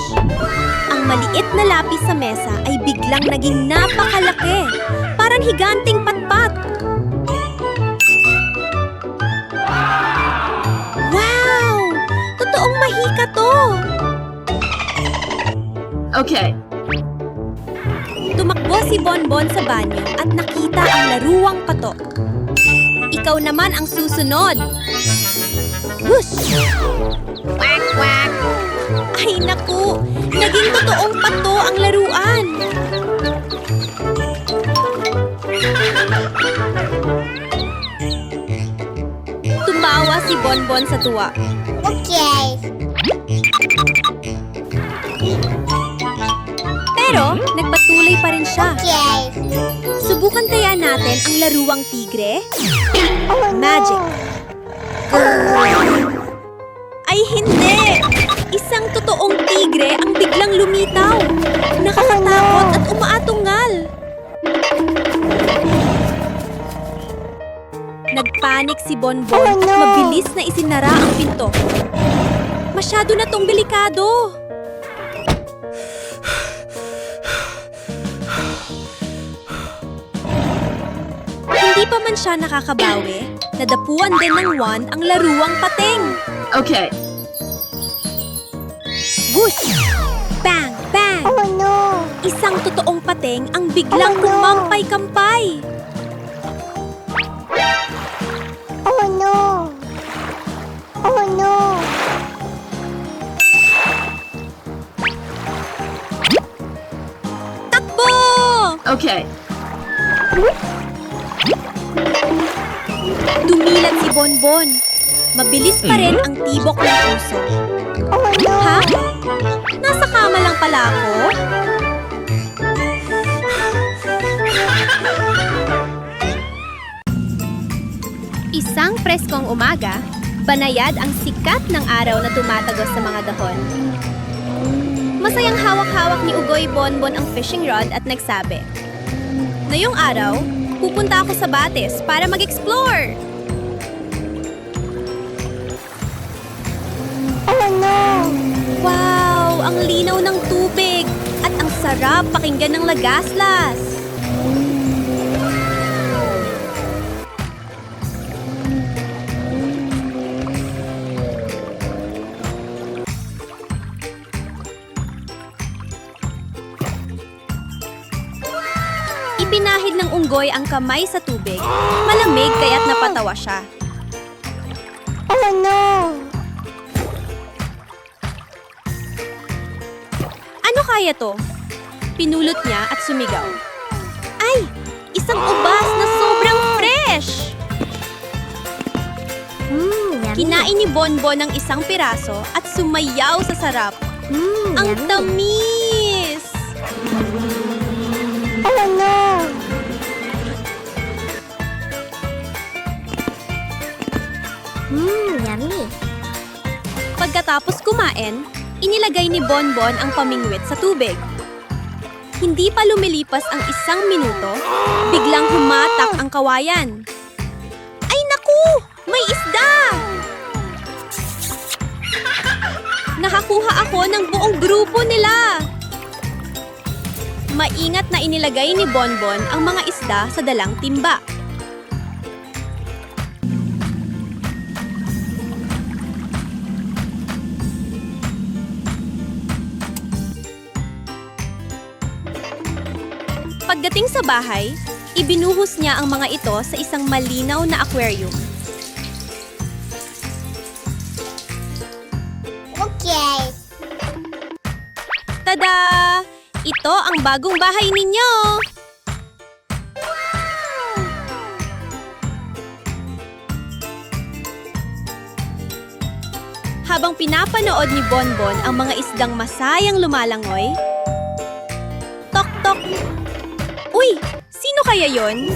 Ang maliit na lapis sa mesa ay biglang naging napakalaki. Parang higanting patpat. Wow! Totoong mahika to! Okay. Tumakbo si Bonbon sa banyo at nakita ang laruwang pato. Ikaw naman ang susunod. Whoosh! Quack, quack! Ay naku! Naging totoong pato ang laruan! Tumawa si Bonbon sa tuwa. Okay. Pero, nagpatuloy pa rin siya. Okay. Subukan kaya natin ang laruwang tigre? Oh no. Magic. Ay hindi! Isang totoong tigre ang biglang lumitaw. Nakakatakot at umaatungal. Nagpanik si Bonbon Oh, at no. mabilis na isinara ang pinto. Masyado na tong delikado. Hindi pa man siya nakakabawi, nadapuan din ng wand ang laruwang pateng. Okay. Whoosh! Bang! Bang! Oh no. Isang totoong pateng ang biglang Oh, no. kumampay-kampay. Oh no. Oh no. Takbo! Okay. Dumilat si Bonbon. Mabilis pa rin ang tibok ng puso. Oh no. Ha? Nasa kama lang pala ako? Isang preskong umaga, banayad ang sikat ng araw na tumatagos sa mga dahon. Masayang hawak-hawak ni Unggoy Bonbon ang fishing rod at nagsabi, "Ngayong araw, pupunta ako sa Batis para mag-explore." Oh no. Wow! Ang linaw ng tubig at ang sarap pakinggan ng lagaslas. Ipinahid ng unggoy unggoy ang kamay sa tubig, malamig kaya't napatawa siya. Oh no! Ano kaya to? Pinulot niya at sumigaw. Ay! Isang ubas na sobrang fresh! Yummy. Kinain ni Bonbon ang isang piraso at sumayaw sa sarap. Ang Yummy. tamis! Oh no! Yummy. Pagkatapos kumain, inilagay ni Bonbon ang pamingwit sa tubig. Hindi pa lumilipas ang 1 minuto, biglang humatak ang kawayan. Ay naku! May isda! Nakakuha ako ng buong grupo nila! Maingat na inilagay ni Bonbon ang mga isda sa dalang timba. Pagdating sa bahay, ibinuhos niya ang mga ito sa isang malinaw na aquarium. Okay. Tada! Ito ang bagong bahay ninyo! Habang pinapanood ni Bonbon ang mga isdang masayang lumalangoy, tok-tok! Uy! Sino kaya yon?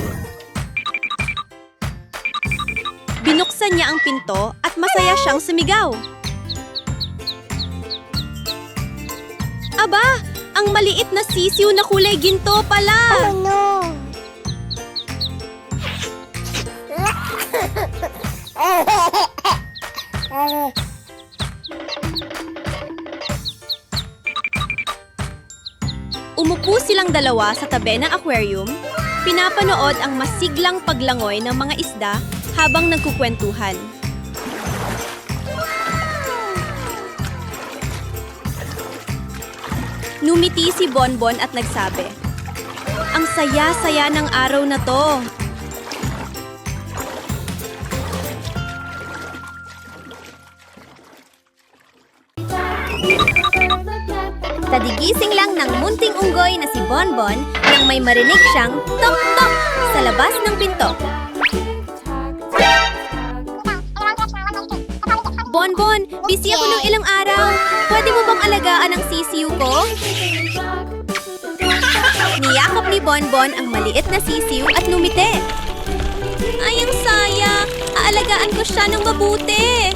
Binuksan niya ang pinto at masaya siyang sumigaw. Aba! Ang maliit na sisiw na kulay ginto pala! Oh no! Umupo silang dalawa sa tabi ng aquarium, pinapanood ang masiglang paglangoy ng mga isda habang nagkukwentuhan. Numiti si Bonbon at nagsabi, "Ang saya-saya ng araw na to." Tadigising lang ng munting unggoy na si Bonbon nang may marinig siyang tok-tok sa labas ng pinto. Bonbon, busy ako ng ilang araw. Pwede mo bang alagaan ang sisiw ko? Niyakap ni Bonbon ang maliit na sisiw at numite. Ay, ang saya! Aalagaan ko siya ng mabuti!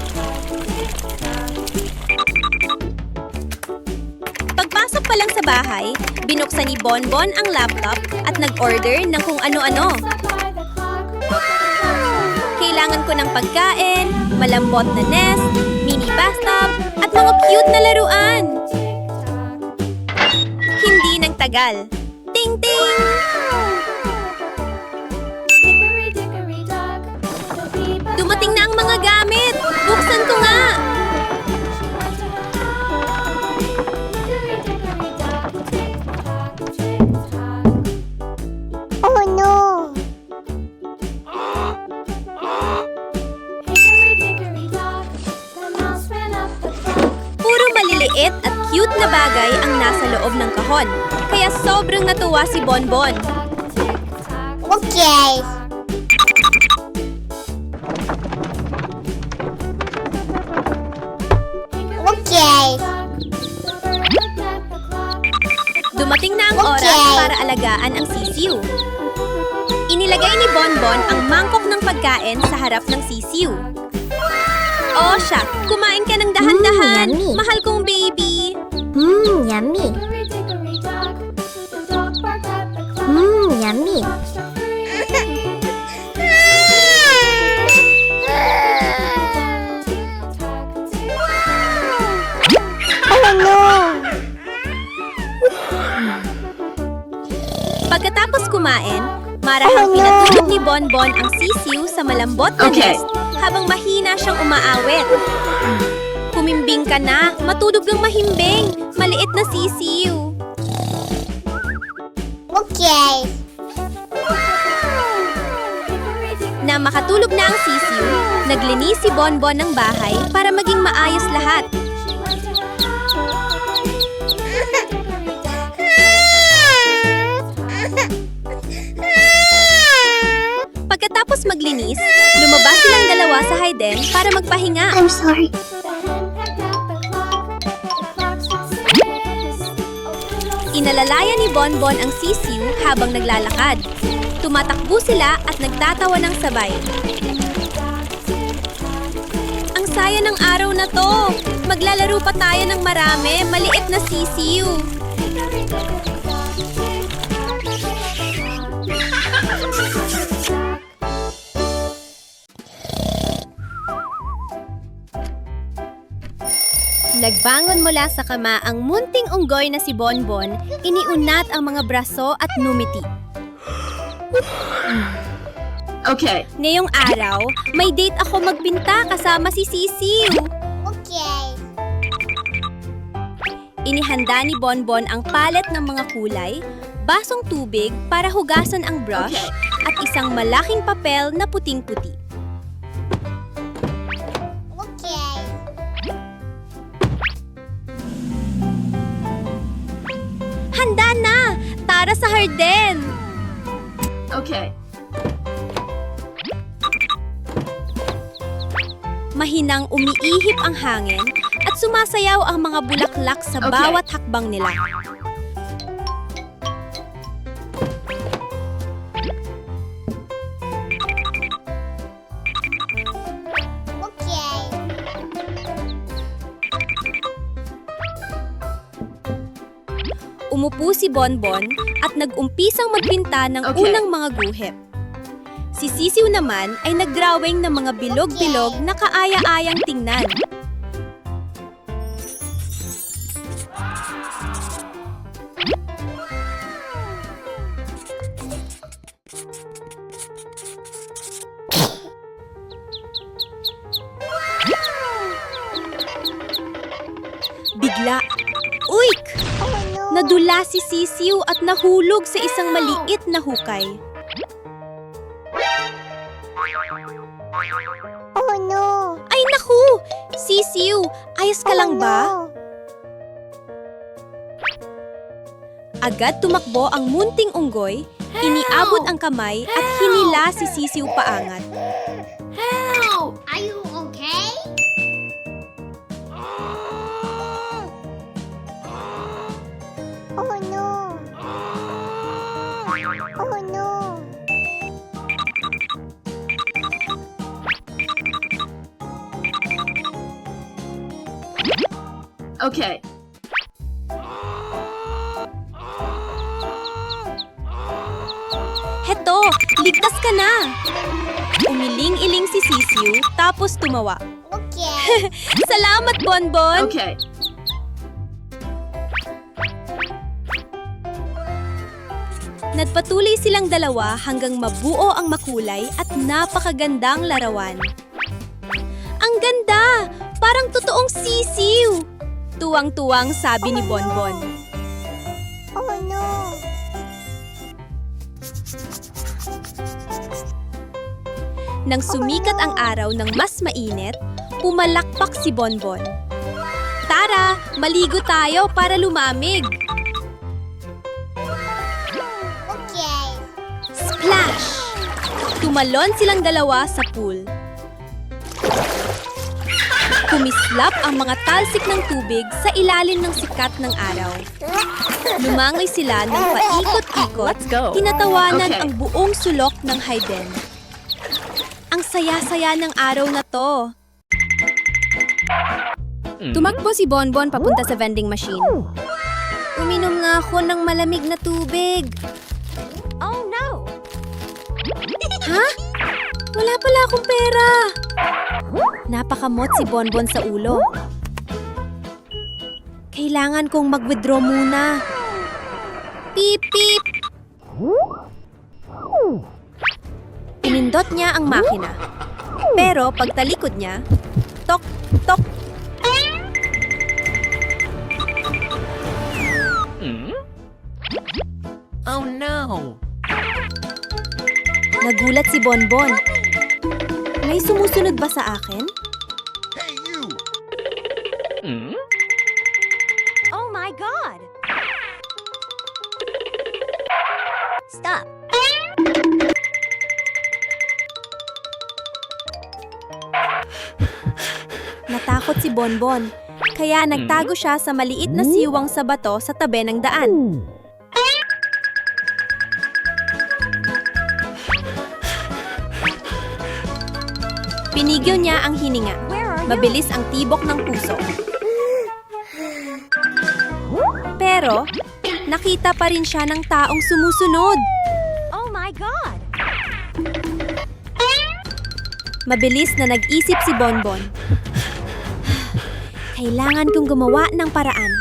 Pagpasok pa lang sa bahay, binuksan ni Bonbon ang laptop at nag-order ng kung ano-ano. Kailangan ko ng pagkain, malambot na nest, mini bathtub, at mga cute na laruan. Hindi nagtagal. Ting-ting! Dumating na ang mga gamit! Buksan ko nga! Oh no! Puro maliliit at cute na bagay ang nasa loob ng kahon. Kaya sobrang natuwa si Bonbon. Okay. Okay. Dumating na ang oras para alagaan ang sisiw. Inilagay ni Bonbon ang mangkok ng pagkain sa harap ng sisiw. Oh, siya, kumain ka ng dahan-dahan. yummy. Mahal kong baby. Yummy. Yummy. Oh no! Pagkatapos kumain, marahang pinatulog ni Bonbon ang sisiw sa malambot na Okay. nest habang mahina siyang umaawit. Kumimbing ka na, matulog ng mahimbing, maliit na sisiw. Okay. na makatulog na ang sisiw, naglinis si Bonbon ng bahay para maging maayos lahat. Pagkatapos maglinis, lumabas silang dalawa sa Hayden para magpahinga. I'm sorry. Inalalayan ni Bonbon ang sisiw habang naglalakad. Tumatakbo sila at nagtatawa ng sabay. Ang saya ng araw na to! Maglalaro pa tayo ng marami, maliit na sisiw. Nagbangon mula sa kama ang munting unggoy na si Bonbon, iniunat ang mga braso at numiti. Okay. Ngayong araw, may date ako magpinta kasama si Sisiw. Okay. Inihanda ni Bonbon ang palet ng mga kulay, basong tubig para hugasan ang brush, at isang malaking papel na puting-puti. Okay. Handa na! Tara sa Harden! Okay. Mahinang umiihip ang hangin at sumasayaw ang mga bulaklak sa Okay. bawat hakbang nila. Okay. Umupo si Bonbon at nag-umpisang magpinta ng Okay. unang mga guhit. Si Sisiw naman ay nag-drawing ng mga bilog-bilog na kaaya-ayang tingnan. Bigla, uik! Oh no. Nadula si Sisiw at nahulog sa isang maliit na hukay. Oh no. Ay naku! Sisiw, ayos ka lang ba? Oh, no. Agad tumakbo ang munting unggoy, iniabot ang kamay at hinila si Sisiw paangat. Help! Are you okay? Oh no. Oh no. Okay. Heto, ligtas ka na! Umiling-iling si Sisiw, tapos tumawa. Okay. Salamat, Bonbon! Okay. Nagpatuloy silang dalawa hanggang mabuo ang makulay at napakagandang larawan. Ang ganda! Parang totoong sisiw! Tuwang-tuwang sabi ni Bonbon. Oh no. Nang sumikat ang araw ng mas mainit, pumalakpak si Bonbon. Tara, maligo tayo para lumamig! Okay. Splash! Tumalon silang dalawa sa pool. Kumislap ang mga talsik ng tubig sa ilalim ng sikat ng araw. Lumangoy sila ng paikot-ikot, Let's go. tinatawanan Okay. ang buong sulok ng Hayden. Ang saya-saya ng araw na to. Tumakbo si Bonbon papunta sa vending machine. Uminom nga ako ng malamig na tubig. Oh no! Ha? Wala pala akong pera. Napakamot si Bonbon sa ulo. Kailangan kong mag-withdraw muna. Beep, beep! Pinindot niya ang makina. Pero pagtalikod niya, tok, tok. Oh no! Nagulat si Bonbon. May sumusunod ba sa akin? Oh my God! Stop. Natakot si Bonbon, kaya nagtago siya sa maliit na siwang sa bato sa tabi ng daan. Pinigil niya ang hininga. Mabilis ang tibok ng puso. Pero, nakita pa rin siya ng taong sumusunod. Oh my God! Mabilis na nag-isip si Bonbon. Kailangan kong gumawa ng paraan.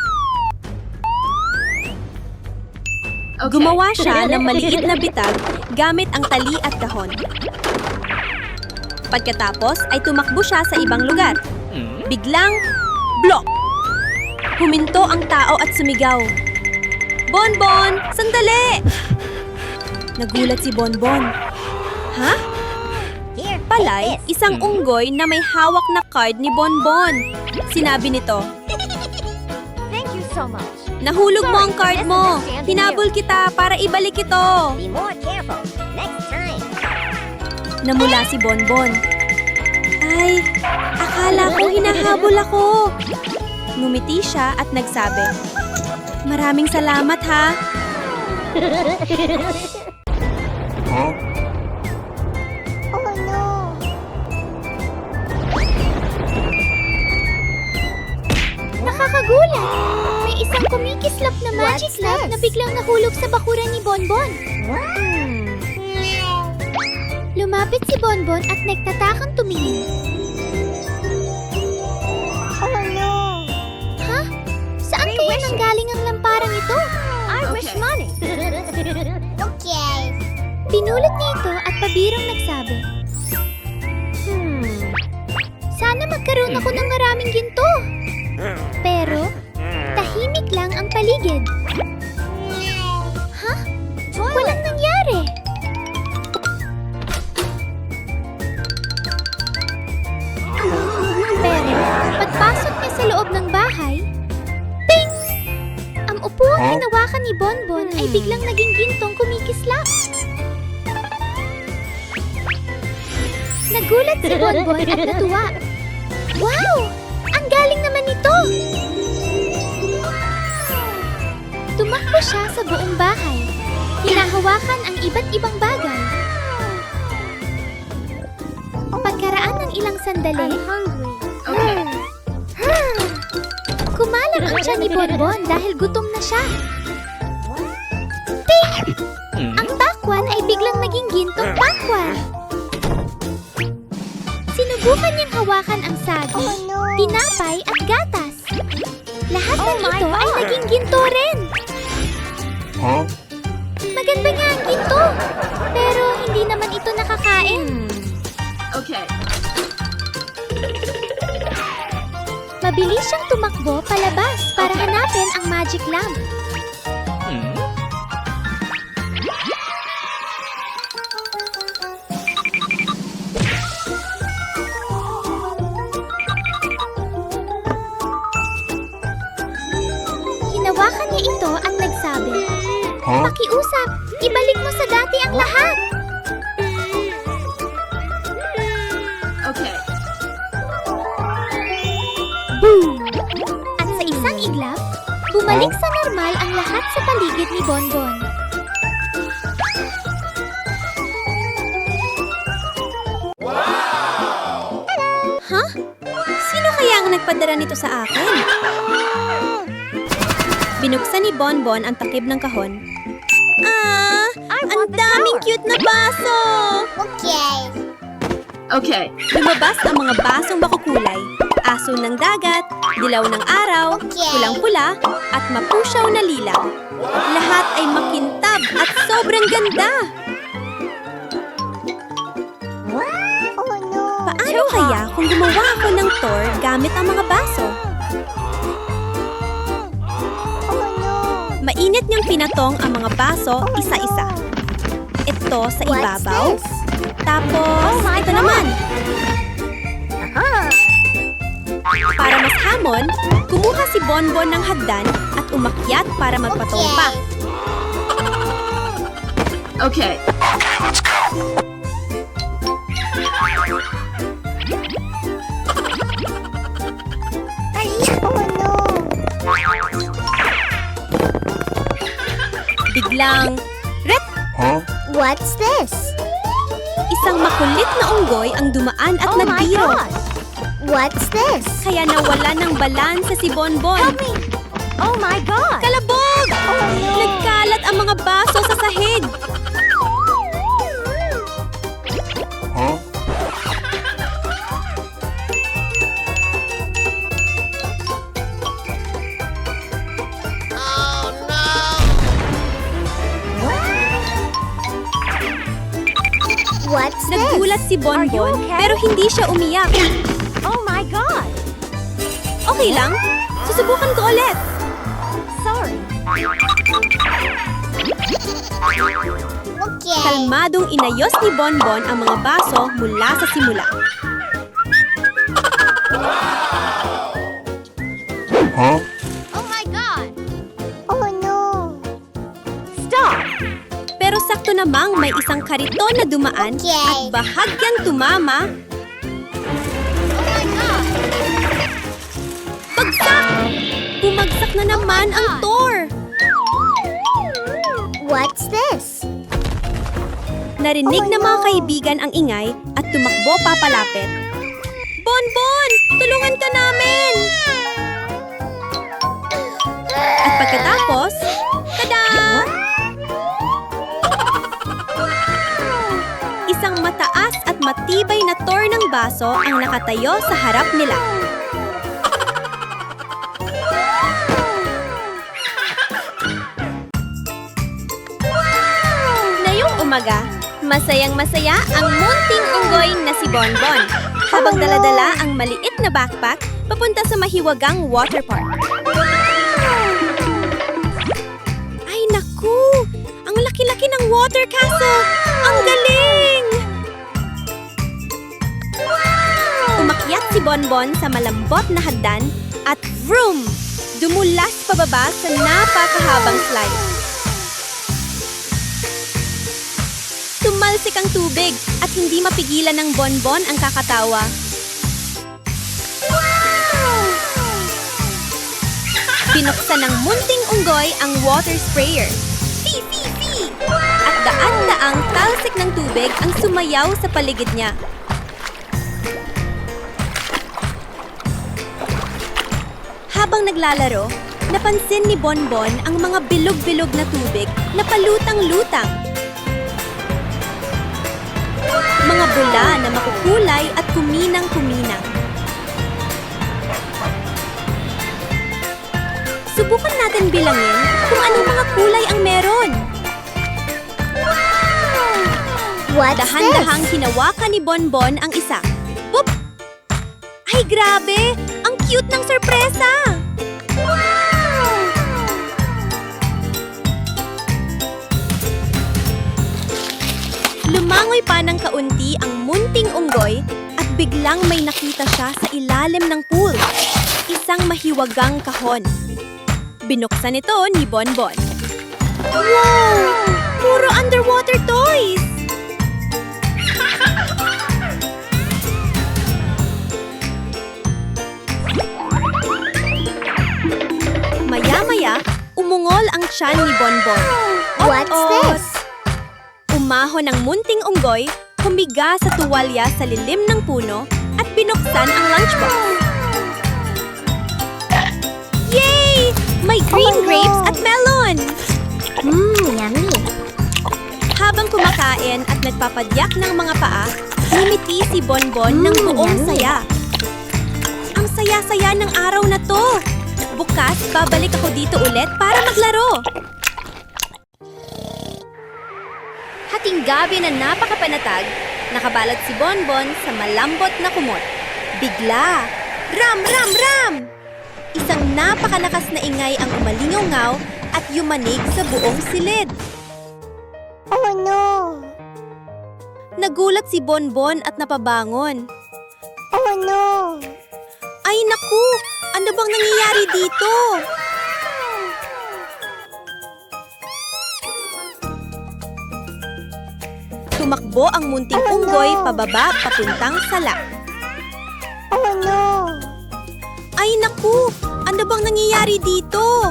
Okay. Gumawa siya ng maliit na bitag gamit ang tali at kahon. Pagkatapos ay tumakbo siya sa ibang lugar. Biglang, blok! Huminto ang tao at sumigaw. Bonbon! Sandali! Nagulat si Bonbon. Ha? Palay, isang unggoy na may hawak na card ni Bonbon. Sinabi nito, Thank you so much. nahulog mo ang card mo. Hinabol kita para ibalik ito. Be more careful next time. Namula si Bonbon. Ay, akala ko hinahabol ako. Ngumiti siya at nagsabi, maraming salamat ha. Oh no. Nakakagulat! May isang kumikislap na magic What's lamp this? na biglang nahulog sa bakuran ni Bonbon. Lumapit si Bonbon at nagtatakang tumingin. Oh no. Ha? Saan kaya nanggaling ang lamparang ito? I wish Okay. money. Okay. Pinulot niya ito at pabirong nagsabi, sana magkaroon ako ng maraming ginto. Pero, tahimik lang ang paligid. Ha? Walang nangyari. Pero, pagpasok niya sa loob ng bahay, ting! Ang upuang hinawakan ni Bonbon ay biglang naging gintong kumikislap. Nagulat si Bonbon at natuwa. Wow! Ang galing naman nito! Tumakbo siya sa buong bahay. Hinahawakan ang iba't ibang bagay. Pagkaraan ng ilang sandali, Okay. kumalam ang tiyan ni Bonbon dahil gutom na siya. Ting! Ang pakwan ay biglang naging gintong pakwan. Sinubukan niyang hawakan ang saging, Oh no. tinapay at gatas. Lahat Oh ng my ito ay God! naging ginto rin. Maganda nga ang ginto, pero hindi naman ito nakakain. Okay. Mabilis siyang tumakbo palabas para hanapin ang magic lamp. Hinawakan niya ito at nagsabi, pakiusap, ibalik mo sa dati ang lahat. Okay. At sa isang iglap, bumalik sa normal ang lahat sa paligid ni Bonbon. Ha? Sino kaya ang nagpadala nito sa akin? Binuksan ni Bonbon ang takip ng kahon. Ang daming cute na baso! Okay. Okay. Lumabas ang mga basong makukulay, aso ng dagat, dilaw ng araw, Okay. pulang-pula, at mapusyaw na lilaw. Lahat ay makintab at sobrang ganda! Oh no. Paano kaya kung gumawa ako ng tour gamit ang mga baso? Oh no. Mainit niyang pinatong ang mga baso isa-isa. Ito sa What's ibabaw, this? Pagkatapos, my ito God. naman. Huh. Para mas hamon, kumuha si Bonbon ng hagdan at umakyat para magpatumpa. Okay. Ay, oh no. Biglang, ret! What's this? Isang makulit na unggoy ang dumaan at Oh my nagbiro. God. What's this? Kaya nawala ng balansa si Bonbon. Help me. Oh my God. Kalabog! Nagkalat ang mga baso sa sahig. What's this? Nagulat si Are you Bonbon okay? pero hindi siya umiyak. Oh my God. Okay lang, susubukan ko ulit. Sorry. Okay. Kalmadong inayos ni Bonbon ang mga baso mula sa simula. Oh my God. Oh no. Stop. Pero sakto namang may isang kariton na dumaan Okay. at bahagyang tumama. Oh my God. Bagsak! Bumagsak na naman ang Thor. What's this? Narinig ng mga kaibigan ang ingay at tumakbo papalapit. Bonbon! Tulungan ka namin! At pagkatapos, tada! Isang mataas at matibay na Thor ng baso ang nakatayo sa harap nila. Ngayong umaga, masayang-masaya ang munting unggoy na si Bonbon habang daladala ang maliit na backpack papunta sa mahiwagang water park. Ay naku! Ang laki-laki ng water castle! Ang galing! Umakyat si Bonbon sa malambot na hagdan at vroom! Dumulas pababa sa napakahabang slide. Tumalsik ang tubig at hindi mapigilan ng Bonbon ang kakatawa. Binuksan ng munting unggoy ang water sprayer. Fi, fi, fi! At daan-daang talsik ng tubig ang sumayaw sa paligid niya. Habang naglalaro, napansin ni Bonbon ang mga bilog-bilog na tubig na palutang-lutang. Mga bula na makukulay at kuminang-kuminang. Subukan natin bilangin kung anong mga kulay ang meron. What's Dahan-dahang this? hinawakan ni Bonbon ang isa. Boop! Ay, grabe! Ang cute ng sorpresa! Lumangoy pa ng kaunti ang munting unggoy at biglang may nakita siya sa ilalim ng pool. Isang mahiwagang kahon. Binuksan ito ni Bonbon. Wow! Puro underwater toys! Maya-maya, umungol ang tiyan ni Bonbon. What's this? Umahon ang munting unggoy, humiga sa tuwalya sa lilim ng puno at binuksan ang lunchbox. Yay! May green Oh, no. grapes at melon! Yummy. Habang kumakain at nagpapadyak ng mga paa, ngumiti si Bonbon ng buong yummy. saya. Ang saya-saya ng araw na to! Bukas, babalik ako dito ulit para maglaro. Hating gabi na napakapanatag, nakabalot si Bonbon sa malambot na kumot. Bigla, ram, ram, ram! Isang napakalakas na ingay ang umalingaw at yumanig sa buong silid. Oh no. Nagulat si Bonbon at napabangon. Oh no! Ay naku! Ano bang nangyayari dito? Tumakbo ang munting unggoy pababa papuntang sala. Oh no! Ay naku! Ano bang nangyayari dito?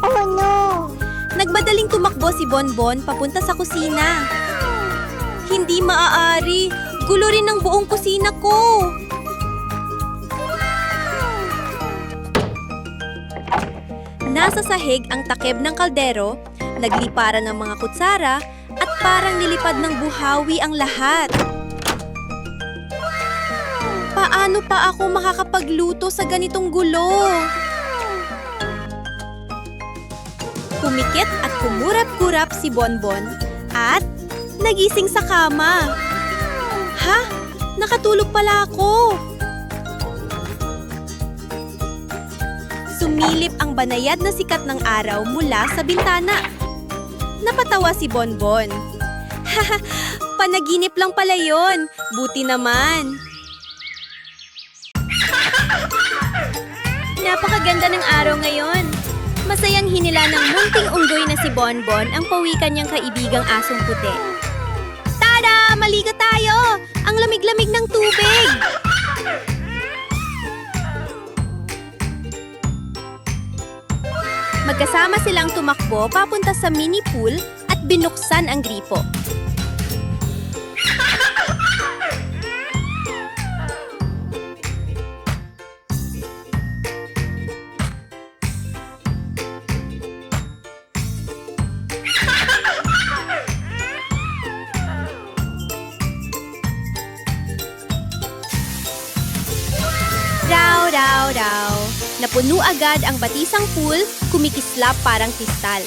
Oh no! Nagmadaling tumakbo si Bonbon papunta sa kusina. Hindi maaari. Gulo rin ang buong kusina ko. Nasa sahig ang takeb ng kaldero, nagliparan ng mga kutsara, at parang nilipad ng buhawi ang lahat. Paano pa ako makakapagluto sa ganitong gulo? Kumikit at kumurap-kurap si Bonbon at nagising sa kama. Ha? Nakatulog pala ako. Sumilip ang banayad na sikat ng araw mula sa bintana. Napatawa si Bonbon. Haha, panaginip lang pala yon. Buti naman. Napakaganda ng araw ngayon. Masayang hinila ng munting unggoy na si Bonbon ang pawikan niyang kaibigang asong puti. Tada! Maligo tayo! Ang lamig-lamig ng tubig! Magkasama silang tumakbo papunta sa mini pool at binuksan ang gripo. Raw, raw, raw. Napuno agad ang batisang pool, kumikislap parang kristal.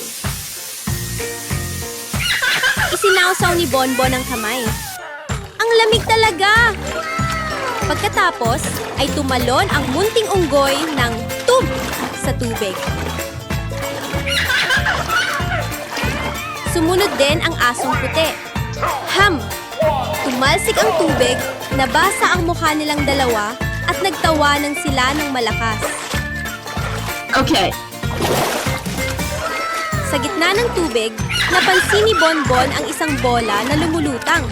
Isinawsaw ni Bonbon ang kamay. Ang lamig talaga! Pagkatapos ay tumalon ang munting unggoy ng tub sa tubig. Sumunod din ang asong puti. Ham! Tumalsik ang tubig, nabasa ang mukha nilang dalawa at nagtawanan sila ng malakas. Okay. Sa gitna ng tubig, napansin ni Bonbon ang isang bola na lumulutang.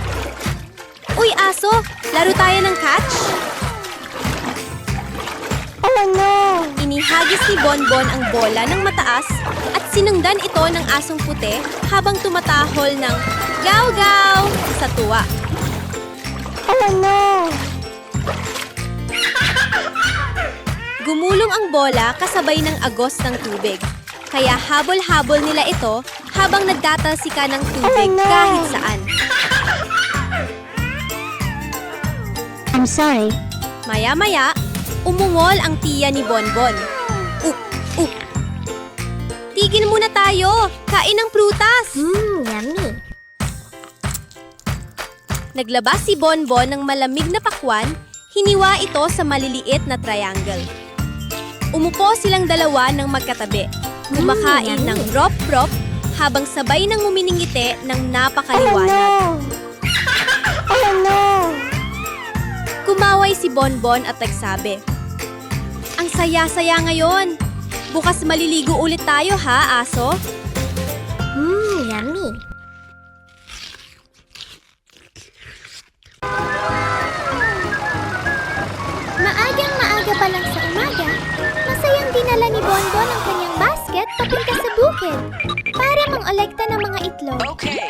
Uy, aso! Laro tayo ng catch? Oh no! Inihagis ni Bonbon ang bola ng mataas at sinundan ito ng asong puti habang tumatahol ng gaw-gaw sa tuwa. Oh no! Gumulong ang bola kasabay ng agos ng tubig. Kaya habol-habol nila ito habang nagtatalsika ng tubig kahit saan. I'm sorry. Maya-maya, umungol ang tiya ni Bonbon. Up! Tigil muna tayo! Kain ng prutas! Yummy. Naglabas si Bonbon ng malamig na pakwan, hiniwa ito sa maliliit na triangle. Umupo silang dalawa ng magkatabi, kumakain ng drop-drop habang sabay ng nguminingiti ng napakaliwanag. Oh no! Kumaway si Bonbon at nagsabi, "Ang saya-saya ngayon! Bukas maliligo ulit tayo ha, aso?" Yummy. Maagang-maaga pa lang sa umaga, masayang dinala ni Bonbon ang kanyang basket papunta sa bukid para mangolekta ng mga itlog. Okay.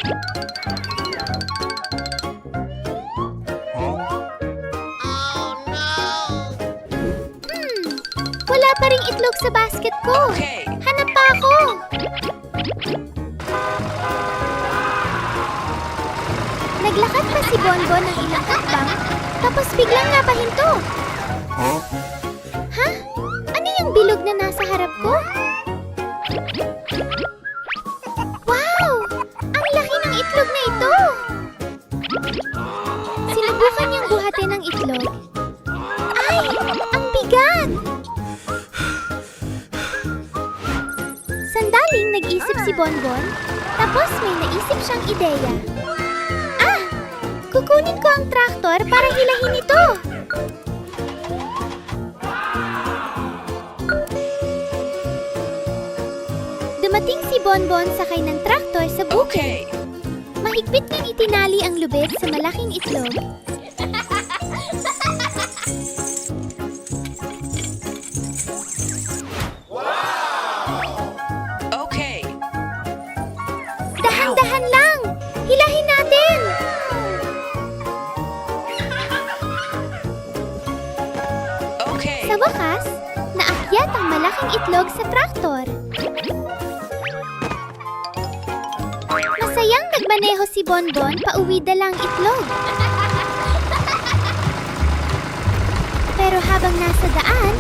Wala pa ring itlog sa basket ko. Okay. Hanap pa ako. Naglakad pa si Bonbon ng ilang hakbang, tapos biglang napahinto. Ha? Ano yung bilog na nasa harap ko? Wow! Ang laki ng itlog na ito! Sinubukan niyang buhatin ang itlog. Ay! Ang bigat! Sandaling nag-isip si Bonbon, tapos may naisip siyang ideya. Ah! Kukunin ko ang traktor para hilahin ito! Dumating si Bonbon sakay ng traktor sa bukid. Mahigpit niyang itinali ang lubid sa malaking itlog. Okay. Dahan-dahan lang! Hilahin natin! Okay. Sa wakas, naakyat ang malaking itlog sa traktor. Masayang nagmaneho si Bonbon pauwi dalang itlog. Pero habang nasa daan,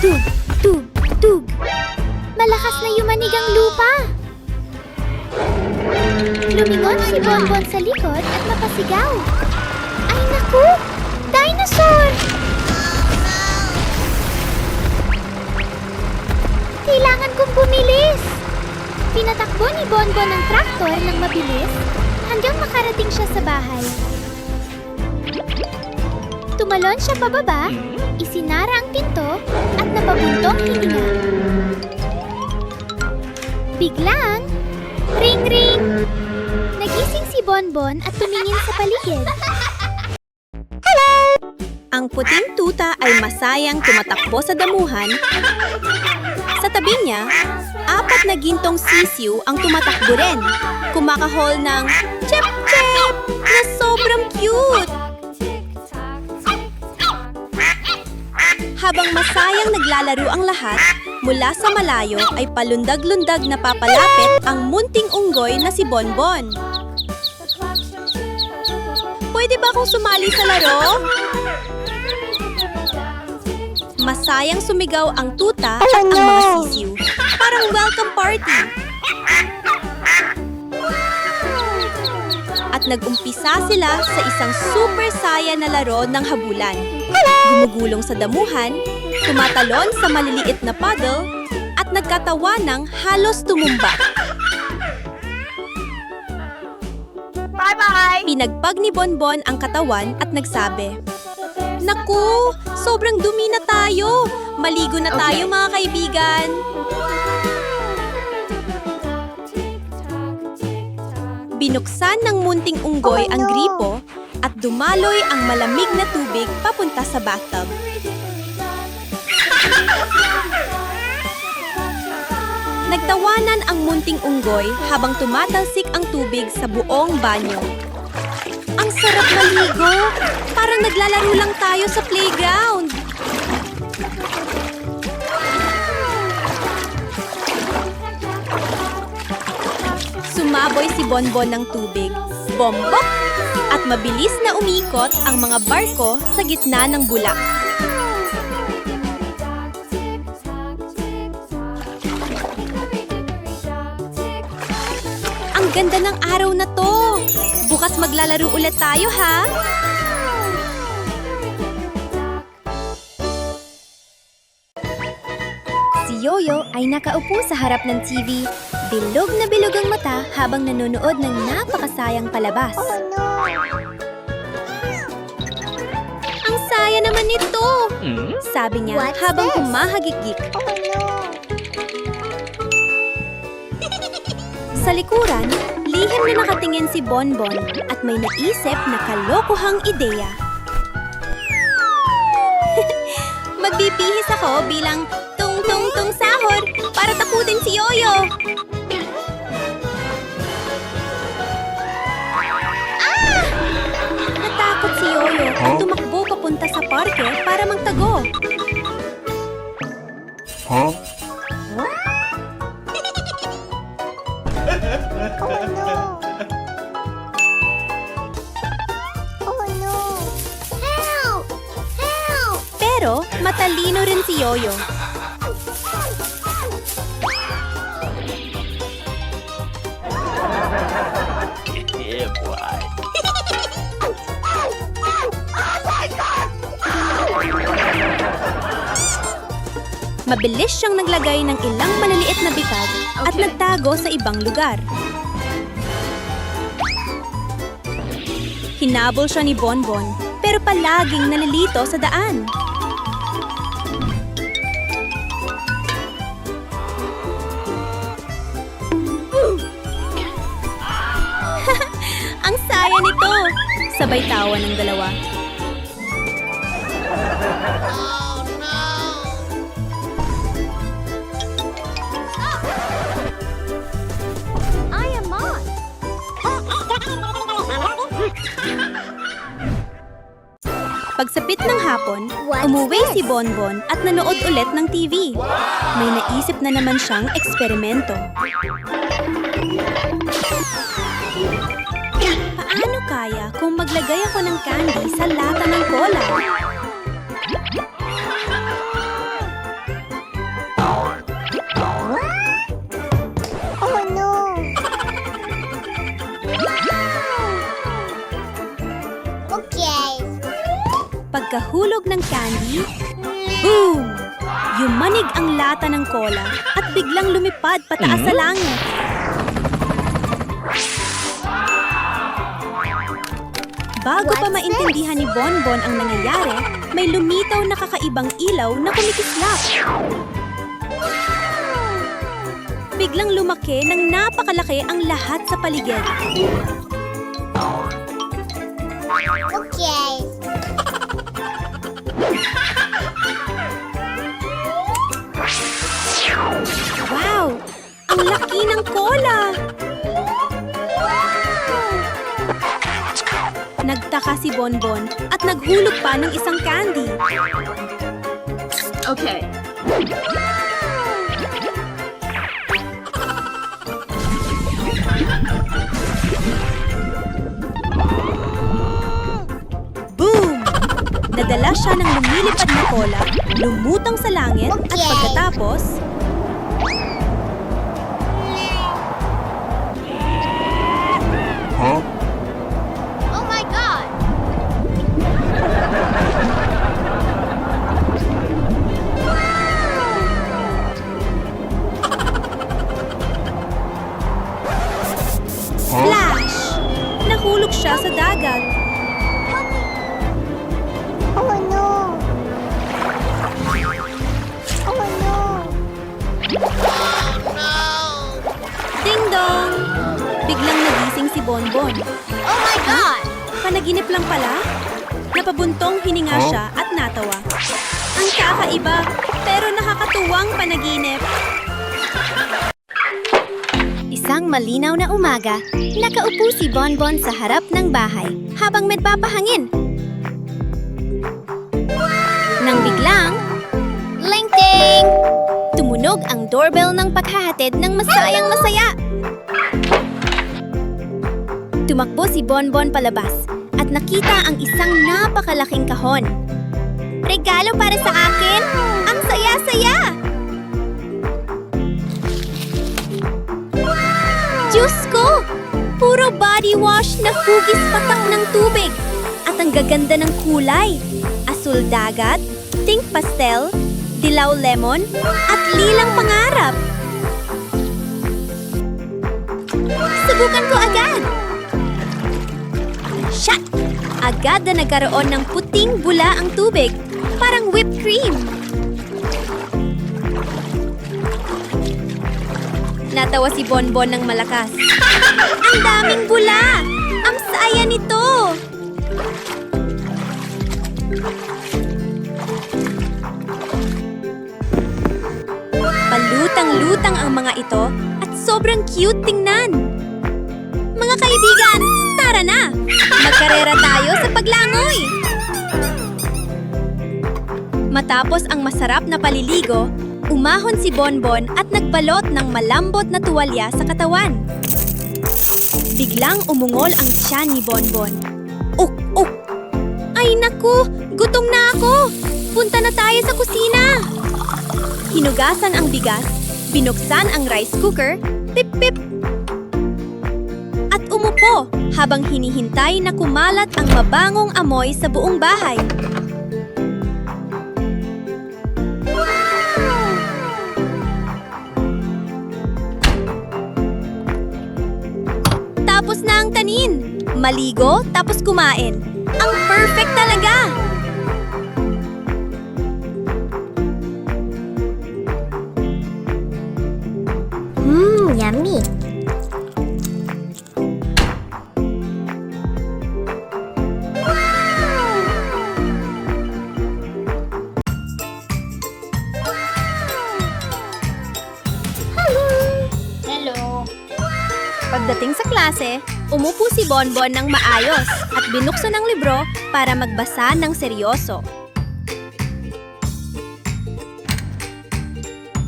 tug, tug, tug. Malakas na yumanig ang lupa. Lumingon si Bonbon sa likod at napasigaw. Ay naku! Dinosaur! Kailangan kong bumilis! Pinatakbo ni Bonbon ang traktor ng mabilis hanggang makarating siya sa bahay. Tumalon siya pababa, isinara ang pinto at napabuntong hininga. Biglang, ring-ring! Nagising si Bonbon at tumingin sa paligid. Ang puting tuta ay masayang tumatakbo sa damuhan. Sa tabi niya, 4 na gintong sisiw ang tumatakbo rin. Kumakahol ng chep-chep na sobrang cute. Habang masayang naglalaro ang lahat, mula sa malayo ay palundag-lundag na papalapit ang munting unggoy na si Bonbon. Pwede ba akong sumali sa laro? Masayang sumigaw ang tuta at ang mga sisiw. Parang welcome party. At nag-umpisa sila sa isang super saya na laro ng habulan. Gumugulong sa damuhan, tumatalon sa maliliit na puddle, at nagkatawanang halos tumumba. Bye-bye! Pinagpag ni Bonbon ang katawan at nagsabi, "Naku, sobrang dumi na tayo. Maligo na tayo mga kaibigan." Binuksan ng munting unggoy ang gripo at dumaloy ang malamig na tubig papunta sa bathtub. Nagtawanan ang munting unggoy habang tumatalsik ang tubig sa buong banyo. Ang sarap maligo! Parang naglalaro lang tayo sa playground! Sumaboy si Bonbon ng tubig, bombok! At mabilis na umikot ang mga barko sa gitna ng bulak. Ang ganda ng araw na to! Bukas maglalaro ulit tayo, ha? Si Yoyo ay nakaupo sa harap ng TV. Bilog na bilog ang mata habang nanonood ng napakasayang palabas. Ang saya naman nito! Sabi niya What's habang this? humahagikik. Sa likuran, lihim na nakatingin si Bonbon at may naisip na kalokohang ideya. Magbibihis ako bilang tung-tung-tung sahod para takutin si Yoyo. Natakot si Yoyo at tumakbo papunta sa parke para magtago. Help! Help! Pero matalino rin si Yoyo. Yeah, boy. Mabilis siyang naglagay ng ilang maliliit na bitag at Okay. nagtago sa ibang lugar. Hinabol siya ni Bonbon, pero palaging nalilito sa daan. Ang saya nito! Sabay tawa ng dalawa. I am on. Pagsapit ng hapon, What's umuwi this? si Bonbon at nanood ulit ng TV. May naisip na naman siyang eksperimento. Paano kaya kung maglagay ako ng candy sa lata ng cola? Oh no! Okay. Pagkahulog ng candy, boom! Yumanig ang lata ng cola at biglang lumipad pataas sa langit. Bago pa What's maintindihan ni Bonbon ang nangyayari, may lumitaw na kakaibang ilaw na kumikislap. Biglang lumaki ng napakalaki ang lahat sa paligid. Okay. Wow! Ang laki ng cola! Nagtaka si Bonbon at naghulog pa ng isang candy. Okay. Boom! Nadala siya ng lumilipad na cola, lumutang sa langit at Okay. pagkatapos, Oh my God! splash! Nahulog siya sa dagat. Oh no! Oh no! Ding dong! Biglang nagising si Bonbon. Oh my God! Panaginip lang pala? Napabuntong hininga siya at natawa. Ang kakaiba, pero nakakatuwang panaginip. Isang malinaw na umaga, nakaupo si Bonbon sa harap ng bahay habang nagpapahangin. Nang biglang, ling-ting! Tumunog ang doorbell ng paghahatid ng masayang masaya. Tumakbo si Bonbon palabas at nakita ang isang napakalaking kahon. Regalo para sa akin? Ang saya-saya! Diyos ko! Puro body wash na hugis patak ng tubig. At ang gaganda ng kulay. Asul dagat, pink pastel, dilaw lemon, at lilang pangarap. Subukan ko agad! Shot! Agad na nagkaroon ng puting bula ang tubig. Parang whipped cream. Natawa si Bonbon ng malakas. Ang daming bula! Ang saya nito! Palutang-lutang ang mga ito at sobrang cute tingnan. Mga kaibigan, tara na! Magkarera tayo sa paglangoy! Matapos ang masarap na paliligo, umahon si Bonbon at nagbalot ng malambot na tuwalya sa katawan. Biglang umungol ang tiyan ni Bonbon. Uk! Ay naku! Gutom na ako! Punta na tayo sa kusina! Hinugasan ang bigas, binuksan ang rice cooker, pip-pip! At umupo habang hinihintay na kumalat ang mabangong amoy sa buong bahay. gawin. Maligo, tapos kumain. Ang perfect talaga! Yummy. Hello. Pagdating sa klase, umupo si Bonbon ng maayos at binuksan ang libro para magbasa ng seryoso.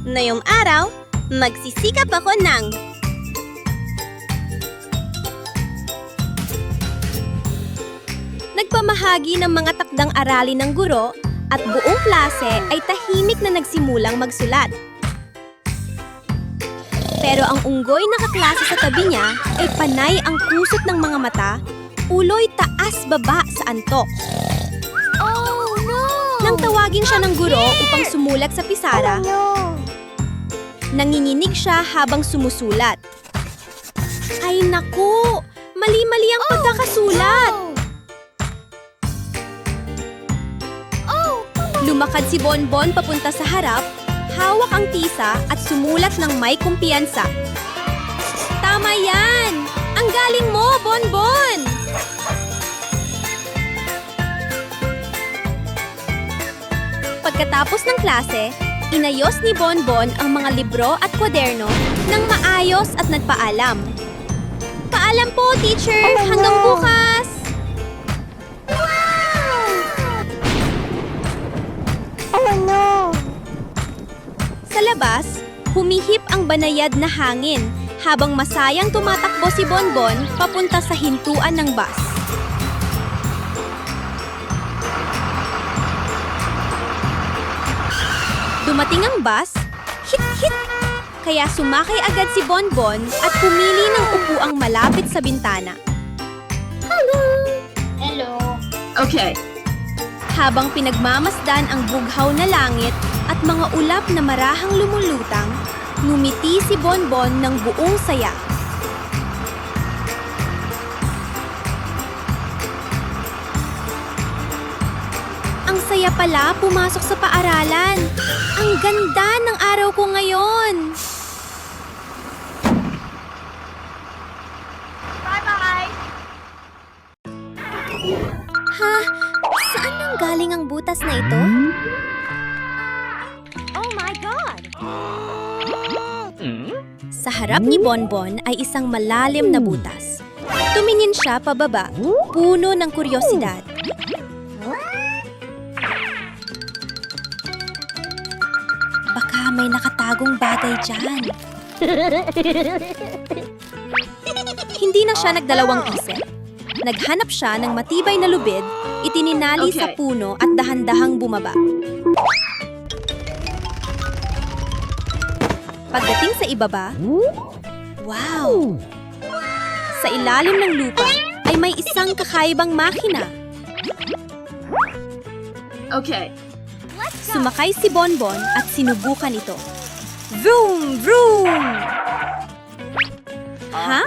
Ngayong araw, magsisikap ako ng nagpamahagi ng mga takdang aralin ng guro at buong klase ay tahimik na nagsimulang magsulat. Pero ang unggoy na kaklase sa tabi niya ay panay ang kusot ng mga mata, ulo'y taas-baba sa antok. Oh, no! Nang tawagin siya ng guro upang sumulat sa pisara, nanginginig siya habang sumusulat. Ay naku! Mali-mali ang pagkakasulat! Lumakad si Bonbon papunta sa harap, hawak ang tisa at sumulat ng may kumpiyansa. Tama yan! Ang galing mo, Bonbon! Pagkatapos ng klase, inayos ni Bonbon ang mga libro at kwaderno ng maayos at nagpaalam. Paalam po, teacher! Hanggang bukas! Sa labas, humihip ang banayad na hangin habang masayang tumatakbo si Bonbon papunta sa hintuan ng bus. Dumating ang bus, hit-hit! Kaya sumakay agad si Bonbon at pumili ng upuang malapit sa bintana. Hello. Okay. Habang pinagmamasdan ang bughaw na langit at mga ulap na marahang lumulutang, ngumiti si Bonbon ng buong saya. Ang saya pala pumasok sa paaralan. Ang ganda ng araw ko ngayon. Ha? Saan nang galing ang butas na ito? Oh my God! Sa harap ni Bonbon ay isang malalim na butas. Tumingin siya pababa, puno ng kuryosidad. Baka may nakatagong bagay dyan. Hindi na siya nagdalawang isip. Naghanap siya ng matibay na lubid, itininali sa Okay. puno at dahan-dahang bumaba. Pagdating sa ibaba, wow! Sa ilalim ng lupa ay may isang kakaibang makina. Okay. Sumakay si Bonbon at sinubukan ito. Vroom! Vroom! Ha?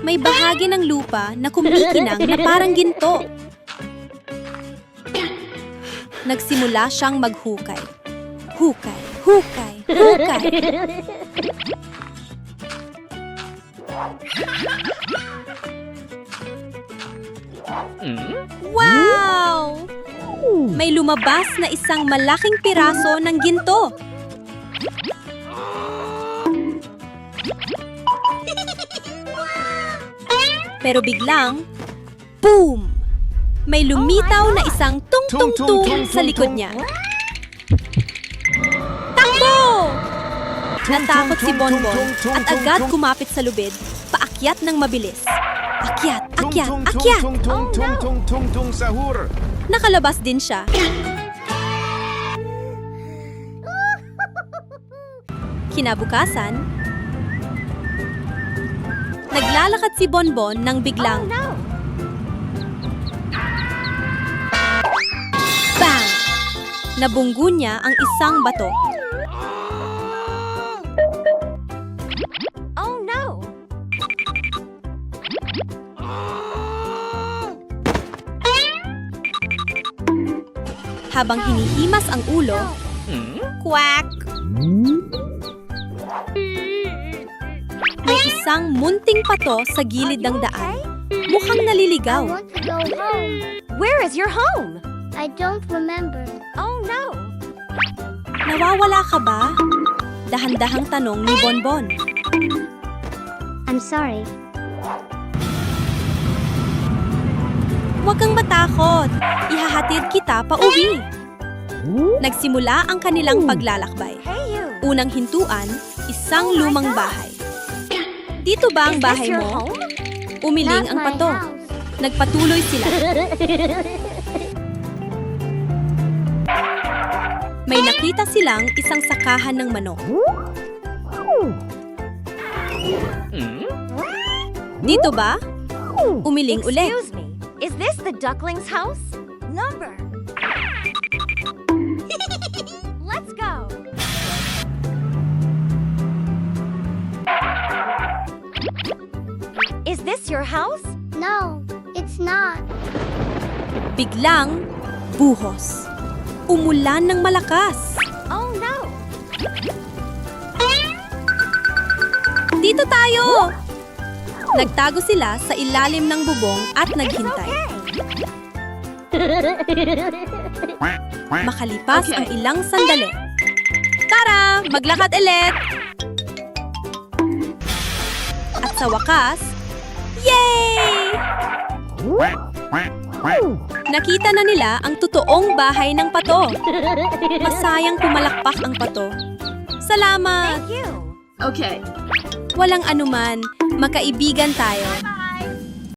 May bahagi ng lupa na kumikinang na parang ginto. Nagsimula siyang maghukay. Hukay, hukay, hukay. Wow! May lumabas na isang malaking piraso ng ginto. Pero biglang, boom! May lumitaw na isang tung-tung-tung sa likod niya. Takbo! Natakot si Bonbon at agad kumapit sa lubid, paakyat ng mabilis. Akyat, akyat, akyat! Sahur. Nakalabas din siya. Kinabukasan, naglalakad si Bonbon nang biglang bang! Nabunggo niya ang isang bato. Oh no! Habang hinihimas ang ulo, quack! May isang munting pato sa gilid ng daan. Mukhang I naliligaw. want to go home. Where is your home? I don't remember. Oh no. Nawawala ka ba? Dahan-dahang tanong ni Bonbon. I'm sorry. Huwag kang matakot. Ihahatid kita pa uwi. Nagsimula ang kanilang paglalakbay. Hey you. Unang hintuan, isang lumang bahay. Dito ba ang Is this bahay your mo? home? Umiling Not ang my pato. house. Nagpatuloy sila. May nakita silang isang sakahan ng manok. Dito ba? Umiling ulit. Excuse me. Is this the duckling's house? Number. Let's go. Is this your house? No, it's not. Biglang, buhos. Umulan ng malakas. Oh no. Dito tayo! Nagtago sila sa ilalim ng bubong at naghintay. Makalipas Okay. ang ilang sandali. Tara! Maglakad ulit! At sa wakas, yay! Nakita na nila ang totoong bahay ng pato. Masayang pumalakpak ang pato. Salamat! Thank you. Okay. Walang anuman, magkaibigan tayo.